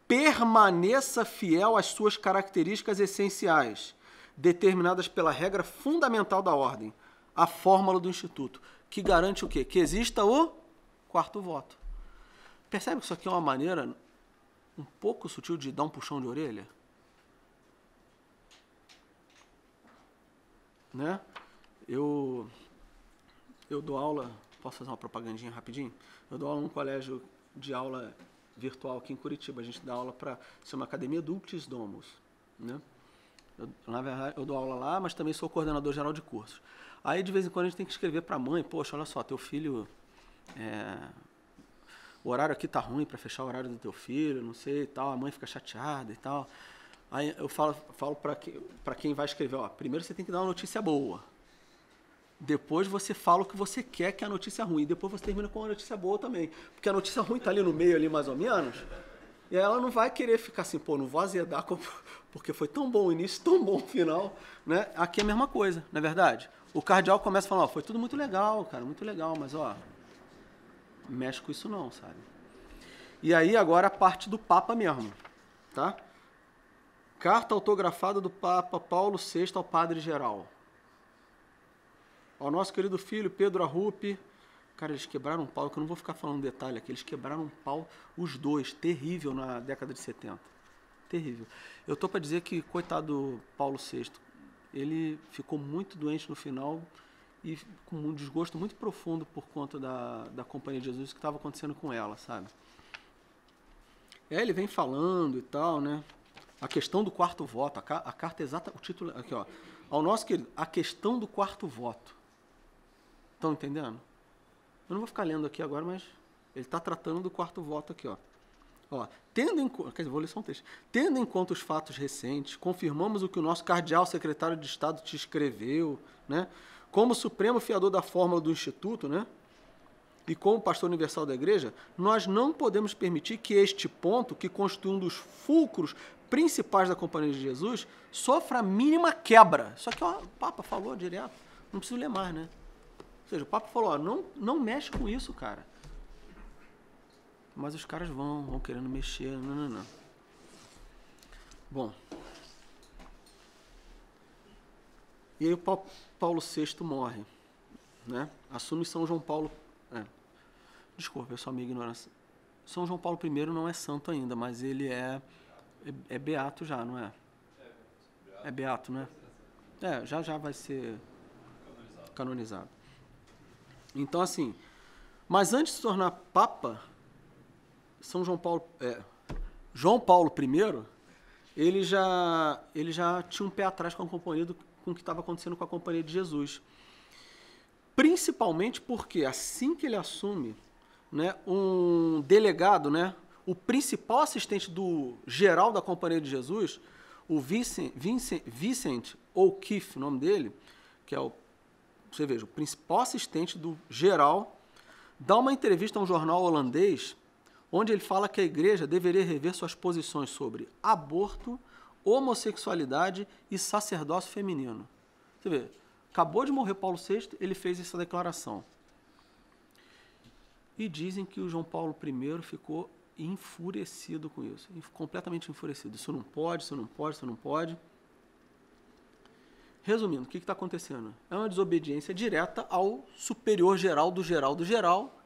permaneça fiel às suas características essenciais, determinadas pela regra fundamental da ordem, a fórmula do Instituto, que garante o quê? Que exista o quarto voto. Percebe que isso aqui é uma maneira um pouco sutil de dar um puxão de orelha? né? Eu dou aula, posso fazer uma propagandinha rapidinho? Eu dou aula num colégio de aula virtual aqui em Curitiba. A gente dá aula para, se chama Academia Dulcis Domus, né? Na verdade, eu dou aula lá, mas também sou coordenador geral de cursos. Aí, de vez em quando, a gente tem que escrever para a mãe, poxa, olha só, teu filho, o horário aqui tá ruim para fechar o horário do teu filho, não sei e tal, a mãe fica chateada e tal. Aí eu falo para quem vai escrever, ó, primeiro você tem que dar uma notícia boa. Depois você fala o que você quer que é a notícia ruim. E depois você termina com uma notícia boa também. Porque a notícia ruim tá ali no meio, ali mais ou menos. E aí ela não vai querer ficar assim, pô, não vou azedar, porque foi tão bom o início, tão bom o final, né? Aqui é a mesma coisa, não é verdade? O cardeal começa falando, ó, foi tudo muito legal, cara, muito legal, mas ó, mexe com isso não, sabe? E aí agora a parte do Papa mesmo, tá? Carta autografada do Papa Paulo VI ao Padre Geral. Ao nosso querido filho Pedro Arrupe. Cara, eles quebraram um pau, que eu não vou ficar falando detalhe aqui, eles quebraram um pau, os dois, terrível na década de 70. Terrível. Eu tô para dizer que, coitado do Paulo VI, ele ficou muito doente no final e com um desgosto muito profundo por conta da Companhia de Jesus, que estava acontecendo com ela, sabe? Ele vem falando e tal, né? A questão do quarto voto, a carta exata, o título aqui, ó. Ao nosso querido, a questão do quarto voto. Estão entendendo? Eu não vou ficar lendo aqui agora, mas ele está tratando do quarto voto aqui, ó. Tendo em conta, quer dizer, vou ler só um texto. Tendo em conta os fatos recentes, confirmamos o que o nosso cardeal secretário de Estado te escreveu, né? Como supremo fiador da fórmula do Instituto, né? E como pastor universal da Igreja, nós não podemos permitir que este ponto, que constitui um dos fulcros principais da Companhia de Jesus, sofra a mínima quebra. Só que ó, o Papa falou direto, não preciso ler mais, né? Ou seja, o Papa falou, ó, não mexe com isso, cara. Mas os caras vão querendo mexer, não. Bom. E aí o Paulo VI morre, né? Assume São João Paulo... Desculpa, é só minha ignorância. São João Paulo I não é santo ainda, mas ele é beato já, não é? É beato, né? Já vai ser canonizado. Então, assim, mas antes de se tornar Papa, João Paulo I, ele já tinha um pé atrás com o que estava acontecendo com a Companhia de Jesus. Principalmente porque, assim que ele assume, né, um delegado, né, o principal assistente do geral da Companhia de Jesus, o Vincent O'Keefe, o nome dele, que é você veja, o principal assistente do geral, dá uma entrevista a um jornal holandês, onde ele fala que a igreja deveria rever suas posições sobre aborto, homossexualidade e sacerdócio feminino. Você vê, acabou de morrer Paulo VI, ele fez essa declaração. E dizem que o João Paulo I ficou enfurecido com isso, completamente enfurecido. Isso não pode, isso não pode, isso não pode. Resumindo, o que está acontecendo? É uma desobediência direta ao superior geral do geral do geral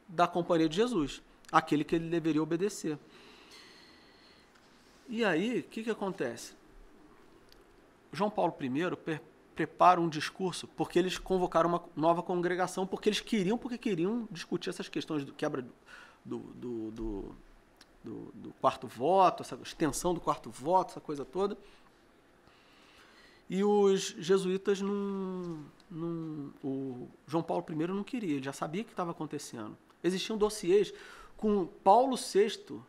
da Companhia de Jesus, aquele que ele deveria obedecer. E aí, o que acontece? João Paulo I prepara um discurso, porque eles convocaram uma nova congregação, porque queriam discutir essas questões do quebra do quarto voto, essa extensão do quarto voto, essa coisa toda. E os jesuítas o João Paulo I não queria, ele já sabia o que estava acontecendo. Existiam dossiês com Paulo VI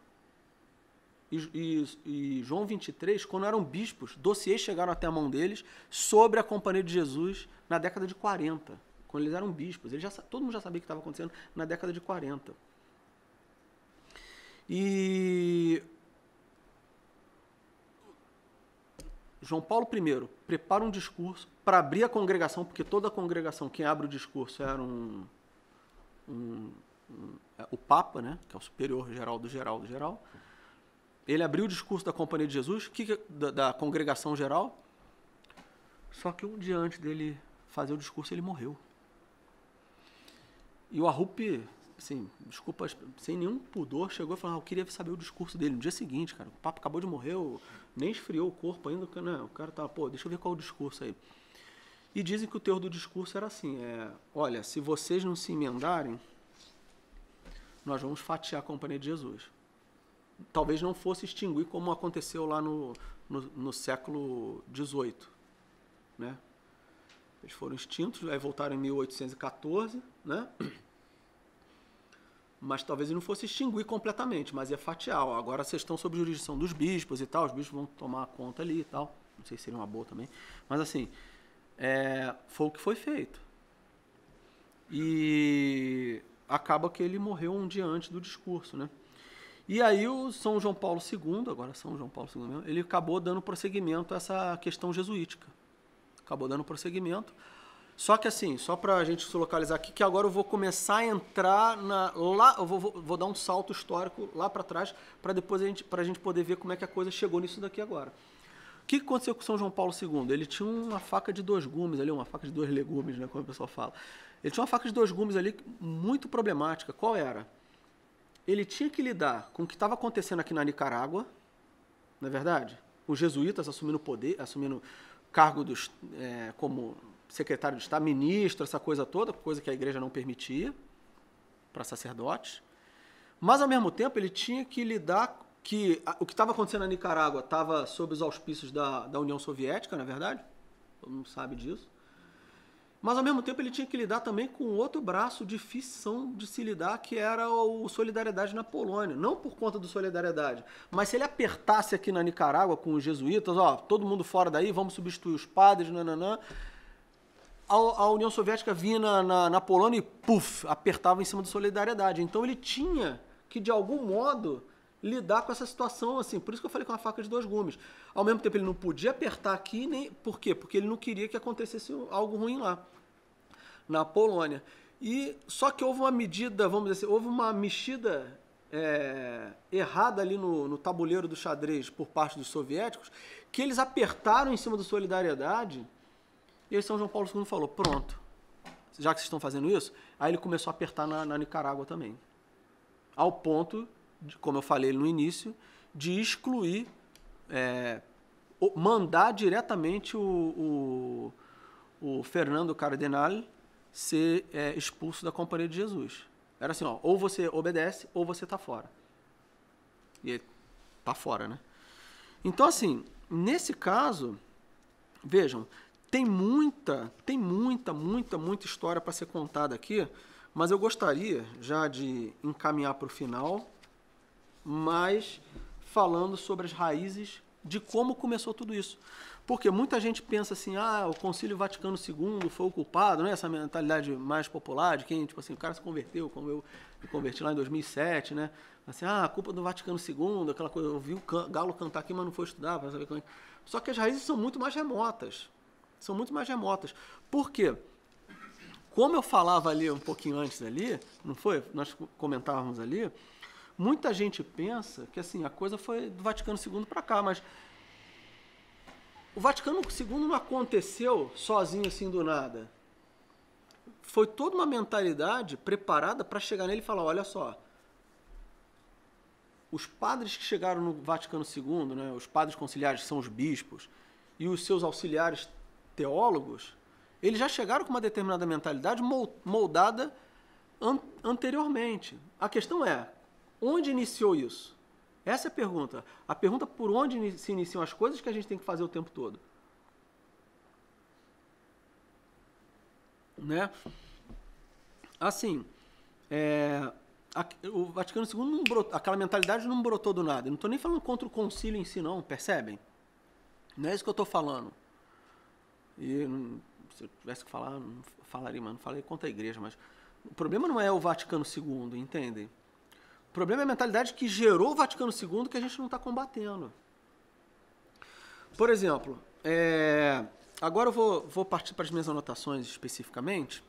e João XXIII, quando eram bispos, dossiês chegaram até a mão deles sobre a Companhia de Jesus na década de 40, quando eles eram bispos. Todo mundo já sabia o que estava acontecendo na década de 40. E João Paulo I prepara um discurso para abrir a congregação, porque toda a congregação, quem abre o discurso era o Papa, né, que é o superior geral do geral do geral. Ele abriu o discurso da Companhia de Jesus, da congregação geral, só que um dia antes dele fazer o discurso, ele morreu. E o Arrupe, assim, desculpa, sem nenhum pudor, chegou e falou, eu queria saber o discurso dele. No dia seguinte, cara, o Papa acabou de morrer, nem esfriou o corpo ainda, né? O cara tava, deixa eu ver qual é o discurso aí. E dizem que o teor do discurso era assim, olha, se vocês não se emendarem, nós vamos fatiar a Companhia de Jesus. Talvez não fosse extinguir como aconteceu lá no século XVIII, né? Eles foram extintos, aí voltaram em 1814, né? Mas talvez ele não fosse extinguir completamente, mas ia fatiar. Ó, agora vocês estão sob jurisdição dos bispos e tal, os bispos vão tomar conta ali e tal. Não sei se seria uma boa também. Mas assim, foi o que foi feito. E acaba que ele morreu um dia antes do discurso, né? E aí o São João Paulo II, agora São João Paulo II mesmo, ele acabou dando prosseguimento a essa questão jesuítica. Acabou dando prosseguimento. Só que assim, só para a gente se localizar aqui, que agora eu vou começar a entrar lá, eu vou dar um salto histórico lá para trás, para depois a gente poder ver como é que a coisa chegou nisso daqui agora. O que aconteceu com São João Paulo II? Ele tinha uma faca de 2 gumes ali, uma faca de 2 legumes, né, como o pessoal fala. Ele tinha uma faca de 2 gumes ali muito problemática. Qual era? Ele tinha que lidar com o que estava acontecendo aqui na Nicarágua, não é verdade? Os jesuítas assumindo poder, assumindo cargo como secretário de Estado, ministro, essa coisa toda, coisa que a igreja não permitia para sacerdotes. Mas, ao mesmo tempo, ele tinha que lidar que o que estava acontecendo na Nicarágua estava sob os auspícios da União Soviética, na verdade, todo mundo sabe disso. Mas, ao mesmo tempo, ele tinha que lidar também com outro braço difícil de se lidar, que era o Solidariedade na Polônia. Não por conta do Solidariedade, mas se ele apertasse aqui na Nicarágua com os jesuítas, ó, todo mundo fora daí, vamos substituir os padres, nananã. A União Soviética vinha na Polônia e, puf, apertava em cima do Solidariedade. Então, ele tinha que, de algum modo, lidar com essa situação, assim. Por isso que eu falei com uma faca de 2 gumes. Ao mesmo tempo, ele não podia apertar aqui, nem... Por quê? Porque ele não queria que acontecesse algo ruim lá, na Polônia. E só que houve uma medida, vamos dizer assim, houve uma mexida errada ali no tabuleiro do xadrez por parte dos soviéticos, que eles apertaram em cima do Solidariedade, e aí São João Paulo II falou, pronto, já que vocês estão fazendo isso, aí ele começou a apertar na Nicarágua também. Ao ponto, como eu falei no início, de excluir, mandar diretamente o Fernando Cardenal ser expulso da Companhia de Jesus. Era assim, ó, ou você obedece ou você tá fora. E ele tá fora, né? Então, assim, nesse caso, vejam, tem muita história para ser contada aqui, mas eu gostaria já de encaminhar para o final, mas falando sobre as raízes de como começou tudo isso. Porque muita gente pensa assim, o Concílio Vaticano II foi o culpado, né? Essa mentalidade mais popular de quem, tipo assim, o cara se converteu, como eu me converti lá em 2007, né? Assim, a culpa do Vaticano II, aquela coisa, eu vi o galo cantar aqui, mas não foi estudar para saber como é. Só que as raízes são muito mais remotas. São muito mais remotas. Por quê? Como eu falava ali um pouquinho antes ali, não foi? Nós comentávamos ali, muita gente pensa que assim, a coisa foi do Vaticano II para cá, mas o Vaticano II não aconteceu sozinho assim do nada. Foi toda uma mentalidade preparada para chegar nele e falar, olha só, os padres que chegaram no Vaticano II, né, os padres conciliares, que são os bispos, e os seus auxiliares teólogos, eles já chegaram com uma determinada mentalidade moldada anteriormente. A questão é, onde iniciou isso? Essa é a pergunta. A pergunta por onde se iniciam as coisas que a gente tem que fazer o tempo todo. Né? Assim, o Vaticano II não brotou, aquela mentalidade não brotou do nada. Eu não estou nem falando contra o concílio em si, não, percebem? Não é isso que eu estou falando. E se eu tivesse que falar, não falaria, mas não falei contra a igreja, mas o problema não é o Vaticano II, entendem? O problema é a mentalidade que gerou o Vaticano II que a gente não está combatendo. Por exemplo, agora eu vou partir para as minhas anotações especificamente,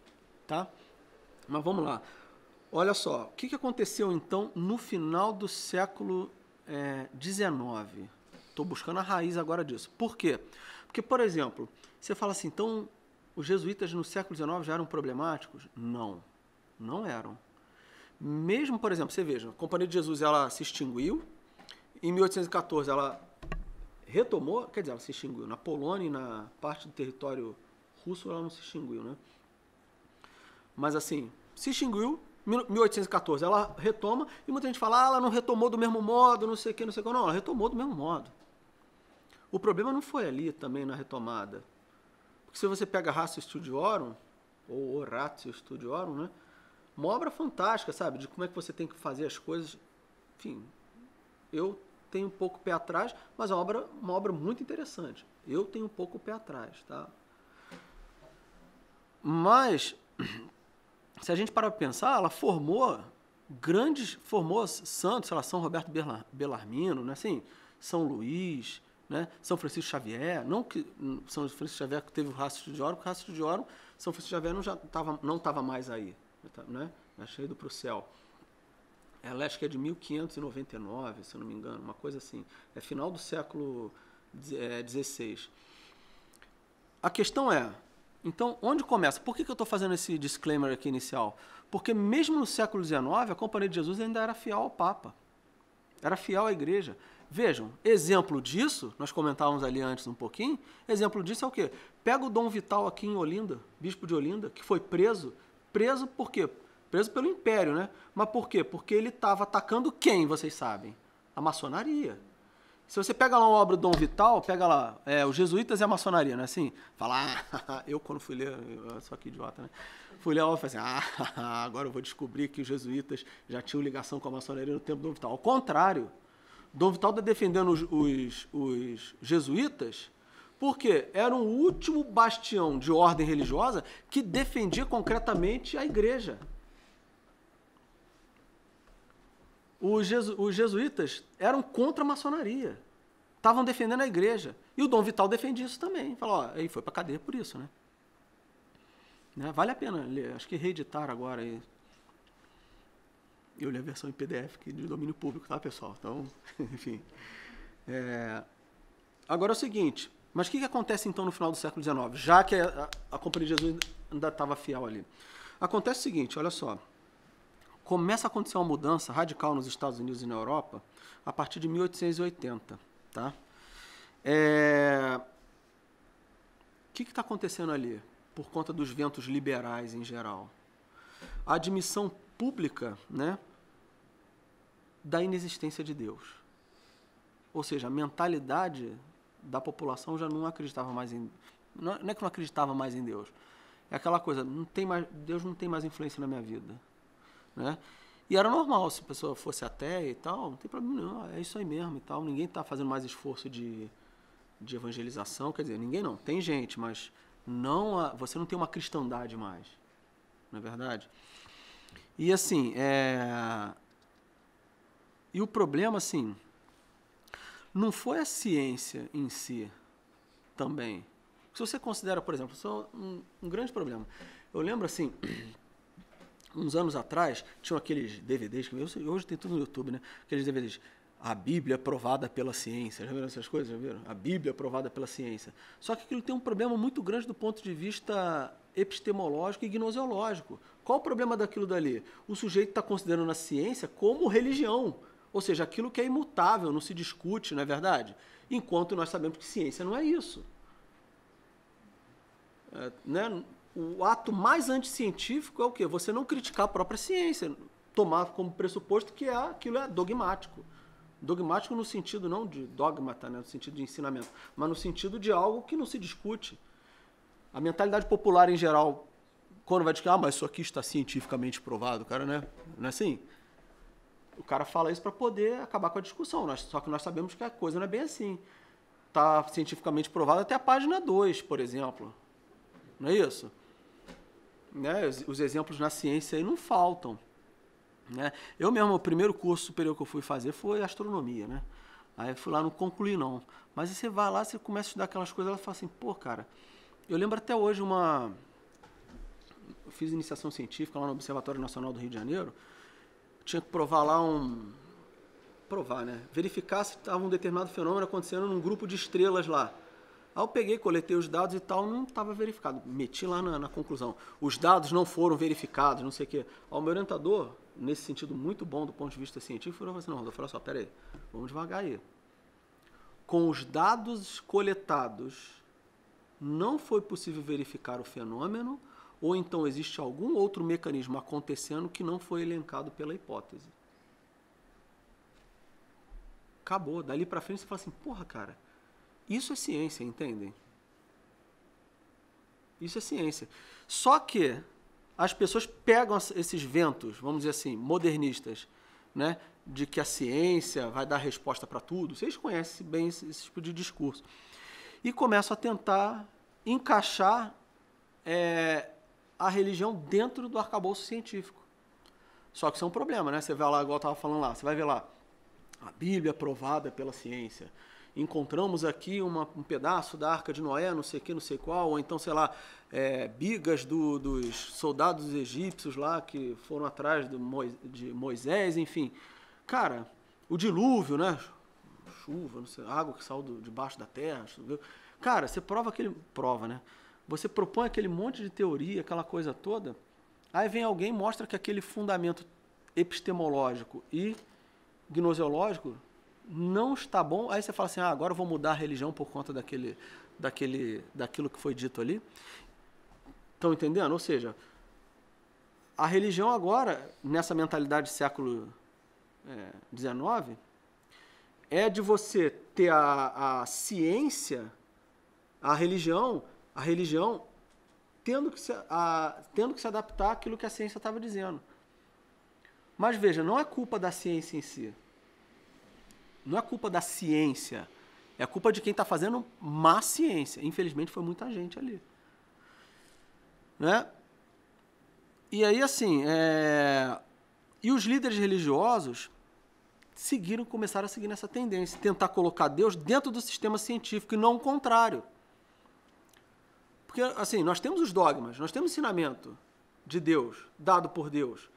tá? Mas vamos lá. Olha só, o que aconteceu então no final do século XIX? Estou buscando a raiz agora disso. Por quê? Porque, por exemplo, você fala assim, então os jesuítas no século XIX já eram problemáticos? Não, não eram. Mesmo, por exemplo, você veja, a Companhia de Jesus ela se extinguiu, em 1814 ela retomou, quer dizer, ela se extinguiu na Polônia e na parte do território russo ela não se extinguiu, né? Mas assim, se extinguiu, 1814, ela retoma, e muita gente fala, ela não retomou do mesmo modo, não sei o que, não sei o que. Não, ela retomou do mesmo modo. O problema não foi ali também na retomada. Porque se você pega Ratio Studiorum, ou Ratio Studiorum, né? Uma obra fantástica, sabe? De como é que você tem que fazer as coisas. Enfim, eu tenho um pouco o pé atrás, mas é uma obra muito interessante. Eu tenho um pouco o pé atrás, tá? Mas, se a gente parar para pensar, ela formou santos, sei lá, São Roberto Bellarmino, né? Assim, São Luís, né? São Francisco Xavier, não que São Francisco Xavier que teve o Ratio Studiorum, porque o Ratio Studiorum, São Francisco Xavier não estava mais aí, né? Achei ido para o céu. Ela acho que é de 1599, se eu não me engano, uma coisa assim. É final do século XVI. A questão é, então, onde começa? Por que eu estou fazendo esse disclaimer aqui inicial? Porque mesmo no século XIX, a Companhia de Jesus ainda era fiel ao Papa. Era fiel à Igreja. Vejam, exemplo disso, nós comentávamos ali antes um pouquinho, exemplo disso é o quê? Pega o Dom Vital aqui em Olinda, bispo de Olinda, que foi preso. Preso por quê? Preso pelo Império, né? Mas por quê? Porque ele estava atacando quem, vocês sabem? A maçonaria. Se você pega lá uma obra do Dom Vital, pega lá, os jesuítas e a maçonaria, não é assim? Fala, eu quando fui ler, eu sou aqui idiota, né? Fui ler a obra e falei assim, agora eu vou descobrir que os jesuítas já tinham ligação com a maçonaria no tempo do Dom Vital. Ao contrário, Dom Vital está defendendo os jesuítas porque era o último bastião de ordem religiosa que defendia concretamente a Igreja. Os jesuítas eram contra a maçonaria. Estavam defendendo a Igreja. E o Dom Vital defendia isso também. Falou, aí foi para cadeia por isso, né? Vale a pena ler. Acho que reeditar agora. Eu li a versão em PDF de domínio público, tá, pessoal? Então, enfim. Agora é o seguinte, mas o que acontece então no final do século XIX? Já que a Companhia de Jesus ainda estava fiel ali. Acontece o seguinte, olha só. Começa a acontecer uma mudança radical nos Estados Unidos e na Europa a partir de 1880. Tá? O que está acontecendo ali? Por conta dos ventos liberais em geral. A admissão pública, né, da inexistência de Deus. Ou seja, a mentalidade da população já não acreditava mais em... Não é que não acreditava mais em Deus. É aquela coisa, Deus não tem mais influência na minha vida. Né? E era normal, se a pessoa fosse ateia e tal, não tem problema não, é isso aí mesmo e tal, ninguém está fazendo mais esforço de evangelização, quer dizer, ninguém não, tem gente, mas você não tem uma cristandade mais, não é verdade? E assim, e o problema, assim, não foi a ciência em si também. Se você considera, por exemplo, isso é um grande problema. Eu lembro, assim... Uns anos atrás, tinham aqueles DVDs, que hoje tem tudo no YouTube, né? Aqueles DVDs, a Bíblia provada pela ciência. Já viram essas coisas? Já viram? A Bíblia provada pela ciência. Só que aquilo tem um problema muito grande do ponto de vista epistemológico e gnoseológico. Qual o problema daquilo dali? O sujeito está considerando a ciência como religião. Ou seja, aquilo que é imutável, não se discute, não é verdade? Enquanto nós sabemos que ciência não é isso. Né? O ato mais anticientífico é o quê? Você não criticar a própria ciência, tomar como pressuposto que aquilo é dogmático. Dogmático no sentido não de dogmata, né? No sentido de ensinamento, mas no sentido de algo que não se discute. A mentalidade popular em geral, quando vai dizer, mas isso aqui está cientificamente provado, cara, né? Não é assim? O cara fala isso para poder acabar com a discussão, só que nós sabemos que a coisa não é bem assim. Está cientificamente provado até a página 2, por exemplo. Não é isso? Né? Os exemplos na ciência aí não faltam. Né? Eu mesmo, o primeiro curso superior que eu fui fazer foi astronomia. Né? Aí eu fui lá, não concluí não. Mas aí você vai lá, você começa a estudar aquelas coisas, ela fala assim, pô, cara, eu lembro até hoje eu fiz iniciação científica lá no Observatório Nacional do Rio de Janeiro, tinha que provar lá verificar se estava um determinado fenômeno acontecendo num grupo de estrelas lá. Aí eu peguei, coletei os dados e tal, não estava verificado. Meti lá na conclusão. Os dados não foram verificados, não sei o quê. O meu orientador, nesse sentido muito bom do ponto de vista científico, falou assim, não, Rodolfo, olha só, peraí, vamos devagar aí. Com os dados coletados não foi possível verificar o fenômeno, ou então existe algum outro mecanismo acontecendo que não foi elencado pela hipótese. Acabou. Dali para frente você fala assim, porra, cara, isso é ciência, entendem? Isso é ciência. Só que as pessoas pegam esses ventos, vamos dizer assim, modernistas, né, de que a ciência vai dar resposta para tudo. Vocês conhecem bem esse tipo de discurso. E começam a tentar encaixar a religião dentro do arcabouço científico. Só que isso é um problema, né? Você vai lá, igual eu estava falando lá, você vai ver lá, a Bíblia aprovada pela ciência. Encontramos aqui um pedaço da Arca de Noé, não sei o que, não sei qual, ou então, sei lá, bigas dos soldados egípcios lá que foram atrás de Moisés, enfim. Cara, o dilúvio, né? Chuva, não sei, água que saiu debaixo da terra. Choveu. Cara, você prova, né? Você propõe aquele monte de teoria, aquela coisa toda, aí vem alguém e mostra que aquele fundamento epistemológico e gnoseológico não está bom, aí você fala assim, agora eu vou mudar a religião por conta daquilo que foi dito ali. Estão entendendo? Ou seja, a religião agora, nessa mentalidade do século XIX, é de você ter a ciência, a religião tendo que se adaptar àquilo que a ciência estava dizendo. Mas veja, não é culpa da ciência em si. Não é culpa da ciência. É culpa de quem está fazendo má ciência. Infelizmente, foi muita gente ali. Né? E aí, assim, e os líderes religiosos começaram a seguir nessa tendência, tentar colocar Deus dentro do sistema científico e não o contrário. Porque, assim, nós temos os dogmas, nós temos o ensinamento de Deus, dado por Deus.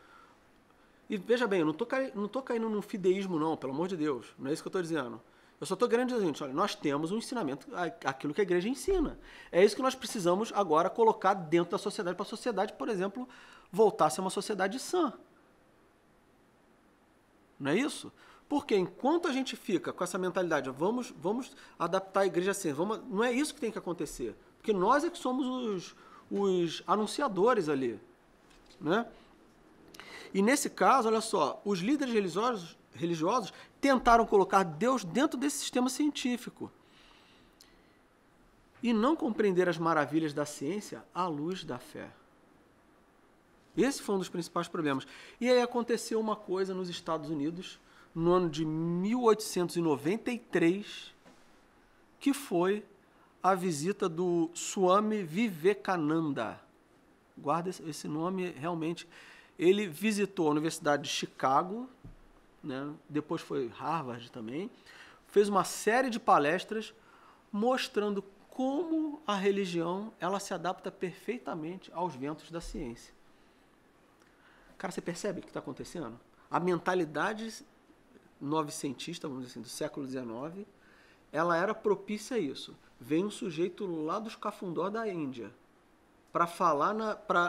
E veja bem, eu não estou caindo num fideísmo, não, pelo amor de Deus. Não é isso que eu estou dizendo. Eu só estou querendo dizer, gente, olha, nós temos um ensinamento, aquilo que a igreja ensina. É isso que nós precisamos agora colocar dentro da sociedade, para a sociedade, por exemplo, voltar a ser uma sociedade sã. Não é isso? Porque enquanto a gente fica com essa mentalidade, vamos adaptar a igreja assim, não é isso que tem que acontecer. Porque nós é que somos os anunciadores ali. Né? E nesse caso, olha só, os líderes religiosos tentaram colocar Deus dentro desse sistema científico e não compreender as maravilhas da ciência à luz da fé. Esse foi um dos principais problemas. E aí aconteceu uma coisa nos Estados Unidos, no ano de 1893, que foi a visita do Swami Vivekananda. Guarda esse nome, realmente. Ele visitou a Universidade de Chicago, né? Depois foi Harvard também, fez uma série de palestras mostrando como a religião ela se adapta perfeitamente aos ventos da ciência. Cara, você percebe o que está acontecendo? A mentalidade novecentista, vamos dizer assim, do século XIX, ela era propícia a isso. Vem um sujeito lá dos cafundó da Índia para falar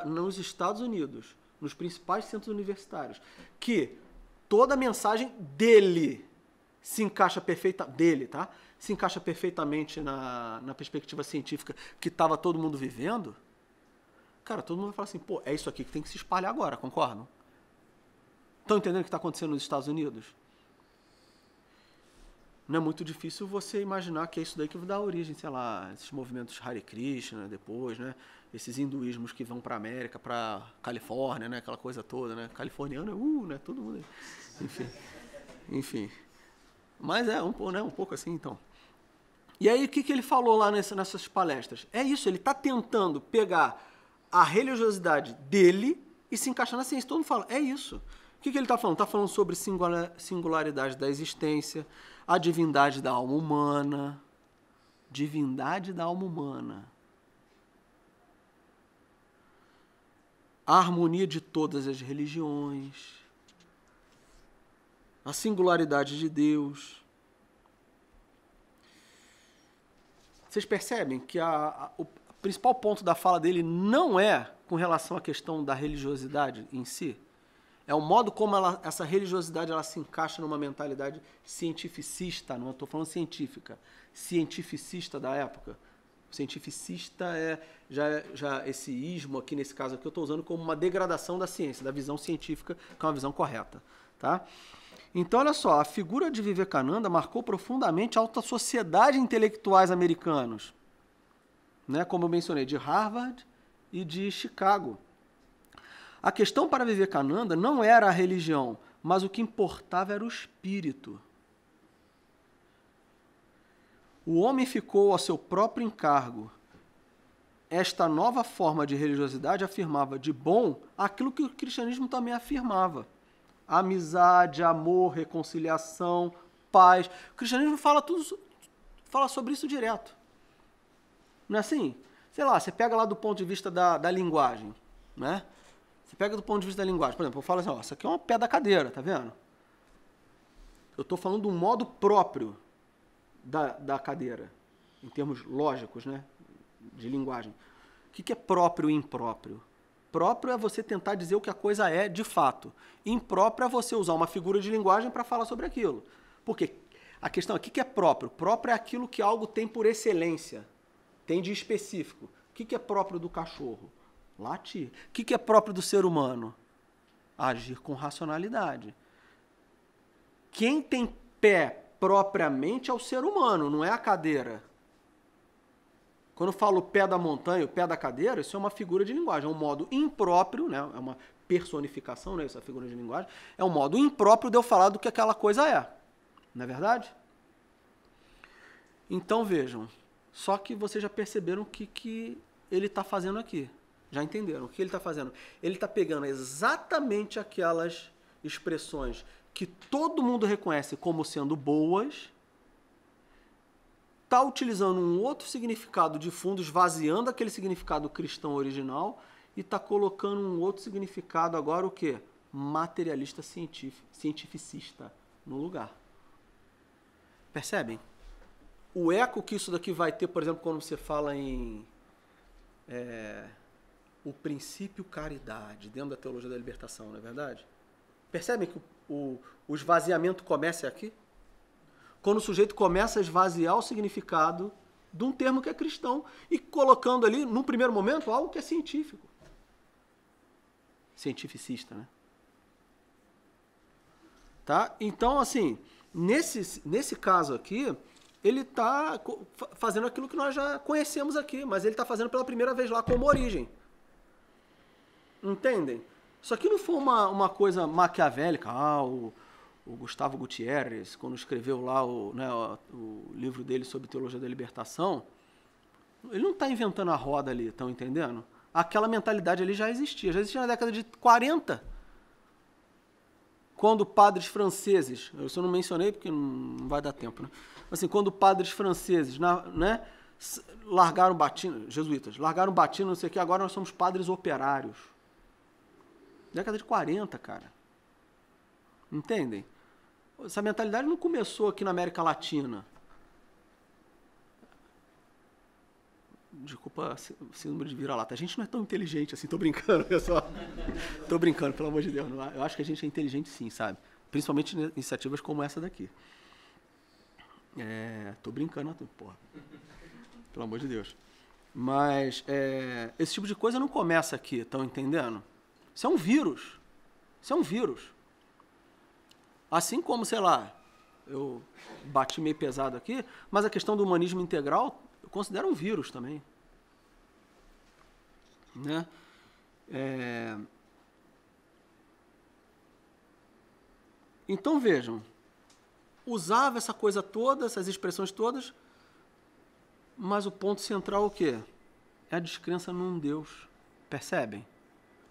nos Estados Unidos, nos principais centros universitários, que toda a mensagem dele se encaixa perfeitamente na perspectiva científica que estava todo mundo vivendo. Cara, todo mundo vai falar assim, pô, é isso aqui que tem que se espalhar agora, concordam? Estão entendendo o que está acontecendo nos Estados Unidos? Não é muito difícil você imaginar que é isso daí que vai dar origem, sei lá, esses movimentos Hare Krishna, depois, né? Esses hinduísmos que vão para a América, para Califórnia, né? Aquela coisa toda, né? Californiano, né? Todo mundo. Enfim. Mas um pouco assim, então. E aí, o que ele falou lá nessas palestras? É isso, ele está tentando pegar a religiosidade dele e se encaixar na ciência. Todo mundo fala, é isso. O que ele está falando? Está falando sobre singularidade da existência, a divindade da alma humana. Divindade da alma humana. A harmonia de todas as religiões. A singularidade de Deus. Vocês percebem que o principal ponto da fala dele não é com relação à questão da religiosidade em si. É o modo como essa religiosidade ela se encaixa numa mentalidade cientificista, não estou falando científica, cientificista da época. O cientificista já esse ismo aqui, nesse caso aqui, eu estou usando como uma degradação da ciência, da visão científica, que é uma visão correta. Tá? Então, olha só, a figura de Vivekananda marcou profundamente a alta sociedade intelectuais americanos, né? Como eu mencionei, de Harvard e de Chicago. A questão para Vivekananda não era a religião, mas o que importava era o espírito. O homem ficou ao seu próprio encargo. Esta nova forma de religiosidade afirmava de bom aquilo que o cristianismo também afirmava. Amizade, amor, reconciliação, paz. O cristianismo fala sobre isso direto. Não é assim? Sei lá, você pega lá do ponto de vista da linguagem, né? Você pega do ponto de vista da linguagem. Por exemplo, eu falo assim, ó, isso aqui é uma pé da cadeira, tá vendo? Eu estou falando de um modo próprio da cadeira, em termos lógicos, né? De linguagem. O que é próprio e impróprio? Próprio é você tentar dizer o que a coisa é de fato. Impróprio é você usar uma figura de linguagem para falar sobre aquilo. Porque a questão é, o que é próprio? Próprio é aquilo que algo tem por excelência, tem de específico. O que é próprio do cachorro? Latir. O que é próprio do ser humano? Agir com racionalidade. Quem tem pé propriamente é o ser humano, não é a cadeira. Quando eu falo pé da montanha, o pé da cadeira, isso é uma figura de linguagem, é um modo impróprio, né? É uma personificação, né? Essa figura de linguagem, é um modo impróprio de eu falar do que aquela coisa é. Não é verdade? Então vejam, só que vocês já perceberam o que ele está fazendo aqui. Já entenderam o que ele está fazendo? Ele está pegando exatamente aquelas expressões que todo mundo reconhece como sendo boas, está utilizando um outro significado de fundo, esvaziando aquele significado cristão original e está colocando um outro significado agora o quê? Materialista cientificista no lugar. Percebem? O eco que isso daqui vai ter, por exemplo, quando você fala em o princípio caridade, dentro da teologia da libertação, não é verdade? Percebem que o esvaziamento começa aqui? Quando o sujeito começa a esvaziar o significado de um termo que é cristão e colocando ali, num primeiro momento, algo que é científico. Cientificista, né? Tá? Então, assim, nesse caso aqui, ele está fazendo aquilo que nós já conhecemos aqui, mas ele está fazendo pela primeira vez lá como origem. Entendem? Isso aqui não foi uma coisa maquiavélica. O Gustavo Gutierrez, quando escreveu lá o livro dele sobre teologia da libertação, ele não está inventando a roda ali, estão entendendo? Aquela mentalidade ali já existia na década de 40, quando padres franceses, eu só não mencionei porque não vai dar tempo, né? Assim, quando padres franceses, né, largaram batina, jesuítas, largaram batina, não sei o que, agora nós somos padres operários. Década de 40, cara. Entendem? Essa mentalidade não começou aqui na América Latina. Desculpa o síndrome de vira-lata. A gente não é tão inteligente assim, tô brincando, pessoal. Tô brincando, pelo amor de Deus. Eu acho que a gente é inteligente sim, sabe? Principalmente em iniciativas como essa daqui. Tô brincando, porra. Pelo amor de Deus. Mas esse tipo de coisa não começa aqui, estão entendendo? Isso é um vírus. Isso é um vírus. Assim como, sei lá, eu bati meio pesado aqui, mas a questão do humanismo integral eu considero um vírus também. Né? Então vejam, usava essa coisa toda, essas expressões todas, mas o ponto central é o quê? É a descrença num Deus. Percebem?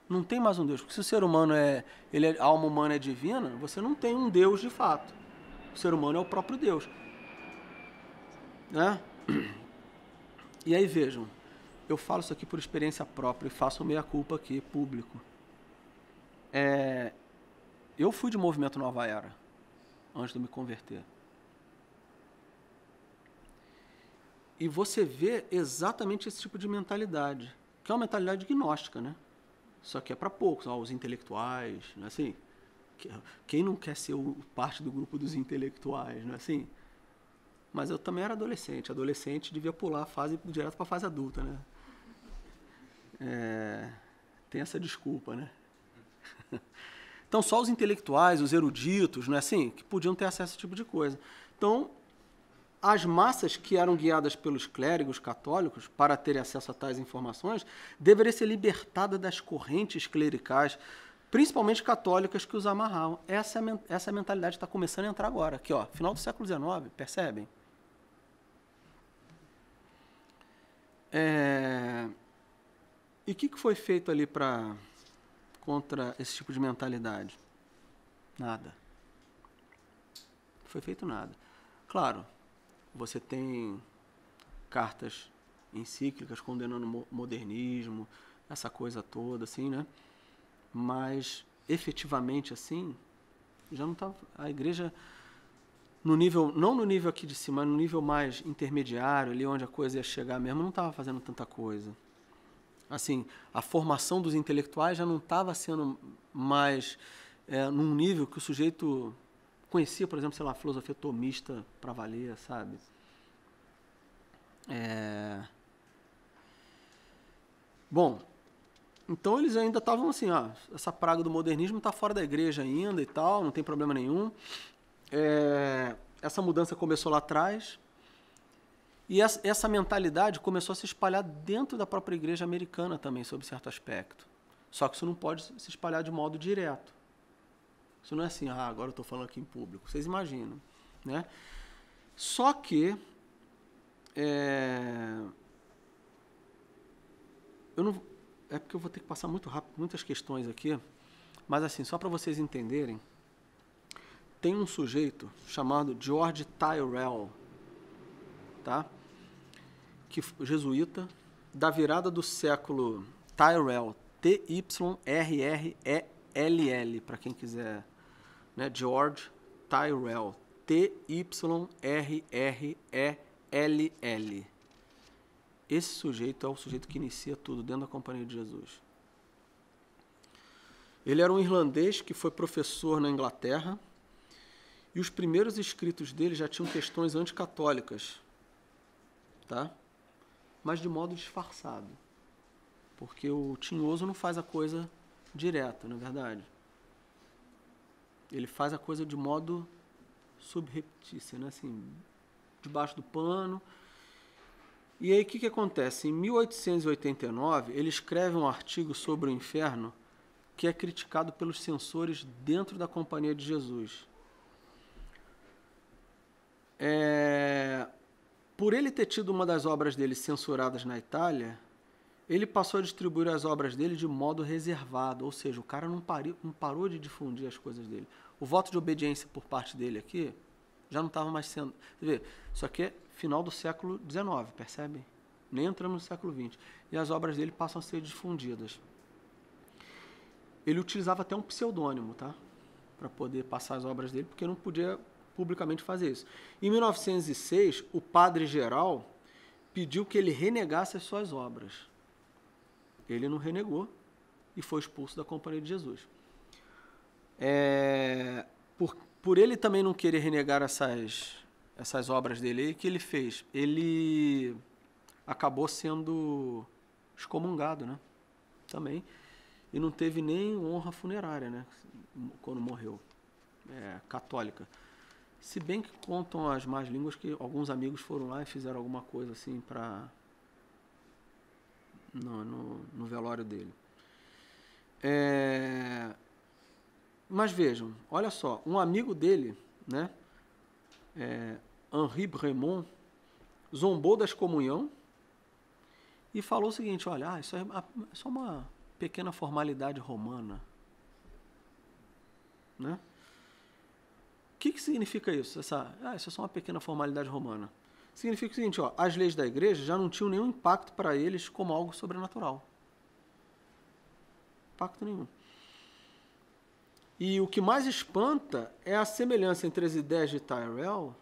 Não tem mais um Deus. Porque se o ser humano a alma humana é divina, você não tem um Deus de fato. O ser humano é o próprio Deus. Né? E aí vejam, eu falo isso aqui por experiência própria e faço meia-culpa aqui, público. Eu fui de movimento Nova Era, antes de me converter. E você vê exatamente esse tipo de mentalidade, que é uma mentalidade gnóstica, né? Só que é para poucos, os intelectuais, não é assim? Quem não quer ser parte do grupo dos intelectuais, não é assim? Mas eu também era adolescente. Adolescente devia pular a fase direto para a fase adulta, né? Tem essa desculpa, né? Então, só os intelectuais, os eruditos, não é assim, que podiam ter acesso a esse tipo de coisa. Então, as massas que eram guiadas pelos clérigos católicos para terem acesso a tais informações deveriam ser libertadas das correntes clericais, principalmente católicas, que os amarravam. Essa mentalidade está começando a entrar agora. Aqui, ó, final do século XIX, percebem? E o que foi feito ali contra esse tipo de mentalidade? Nada. Não foi feito nada. Claro, você tem cartas encíclicas condenando o modernismo, essa coisa toda, assim, né? Mas, efetivamente, assim, já não estava... A igreja, no nível, não no nível aqui de cima, mas no nível mais intermediário, ali onde a coisa ia chegar mesmo, não estava fazendo tanta coisa. Assim, a formação dos intelectuais já não estava sendo mais num nível que o sujeito conhecia, por exemplo, sei lá, a filosofia tomista para valer, sabe? Bom, então eles ainda estavam assim, essa praga do modernismo está fora da igreja ainda e tal, não tem problema nenhum. Essa mudança começou lá atrás. E essa mentalidade começou a se espalhar dentro da própria igreja americana também, sob certo aspecto. Só que isso não pode se espalhar de modo direto. Isso não é assim, agora eu estou falando aqui em público. Vocês imaginam, né? Só que é porque eu vou ter que passar muito rápido, muitas questões aqui, mas assim, só para vocês entenderem, tem um sujeito chamado George Tyrrell, tá? Jesuíta, da virada do século, Tyrrell, T-Y-R-R-E-L-L, para quem quiser, né? George Tyrrell, T-Y-R-R-E-L-L. Esse sujeito é o sujeito que inicia tudo dentro da Companhia de Jesus. Ele era um irlandês que foi professor na Inglaterra, e os primeiros escritos dele já tinham questões anticatólicas, tá? Mas de modo disfarçado, porque o tinhoso não faz a coisa direta, não é verdade? Ele faz a coisa de modo subreptício, né? Assim, debaixo do pano. E aí o que acontece? Em 1889, ele escreve um artigo sobre o inferno que é criticado pelos censores dentro da Companhia de Jesus. Por ele ter tido uma das obras dele censuradas na Itália, ele passou a distribuir as obras dele de modo reservado, ou seja, o cara não parou de difundir as coisas dele. O voto de obediência por parte dele aqui já não estava mais sendo... Quer ver, isso aqui é final do século XIX, percebe? Nem entramos no século XX. E as obras dele passam a ser difundidas. Ele utilizava até um pseudônimo, tá? Para poder passar as obras dele, porque não podia publicamente fazer isso. Em 1906, o padre geral pediu que ele renegasse as suas obras. Ele não renegou e foi expulso da Companhia de Jesus. Por ele também não querer renegar essas obras dele, o que ele fez? Ele acabou sendo excomungado, né? Também. E não teve nem honra funerária, né? Quando morreu. Católica. Se bem que contam as más línguas que alguns amigos foram lá e fizeram alguma coisa assim no velório dele. Mas vejam, olha só, um amigo dele, né, Henri Bremont, zombou da excomunhão e falou o seguinte, olha, isso é só uma pequena formalidade romana, né? O que significa isso? Isso é só uma pequena formalidade romana. Significa o seguinte, as leis da igreja já não tinham nenhum impacto para eles como algo sobrenatural. Impacto nenhum. E o que mais espanta é a semelhança entre as ideias de Tyrrell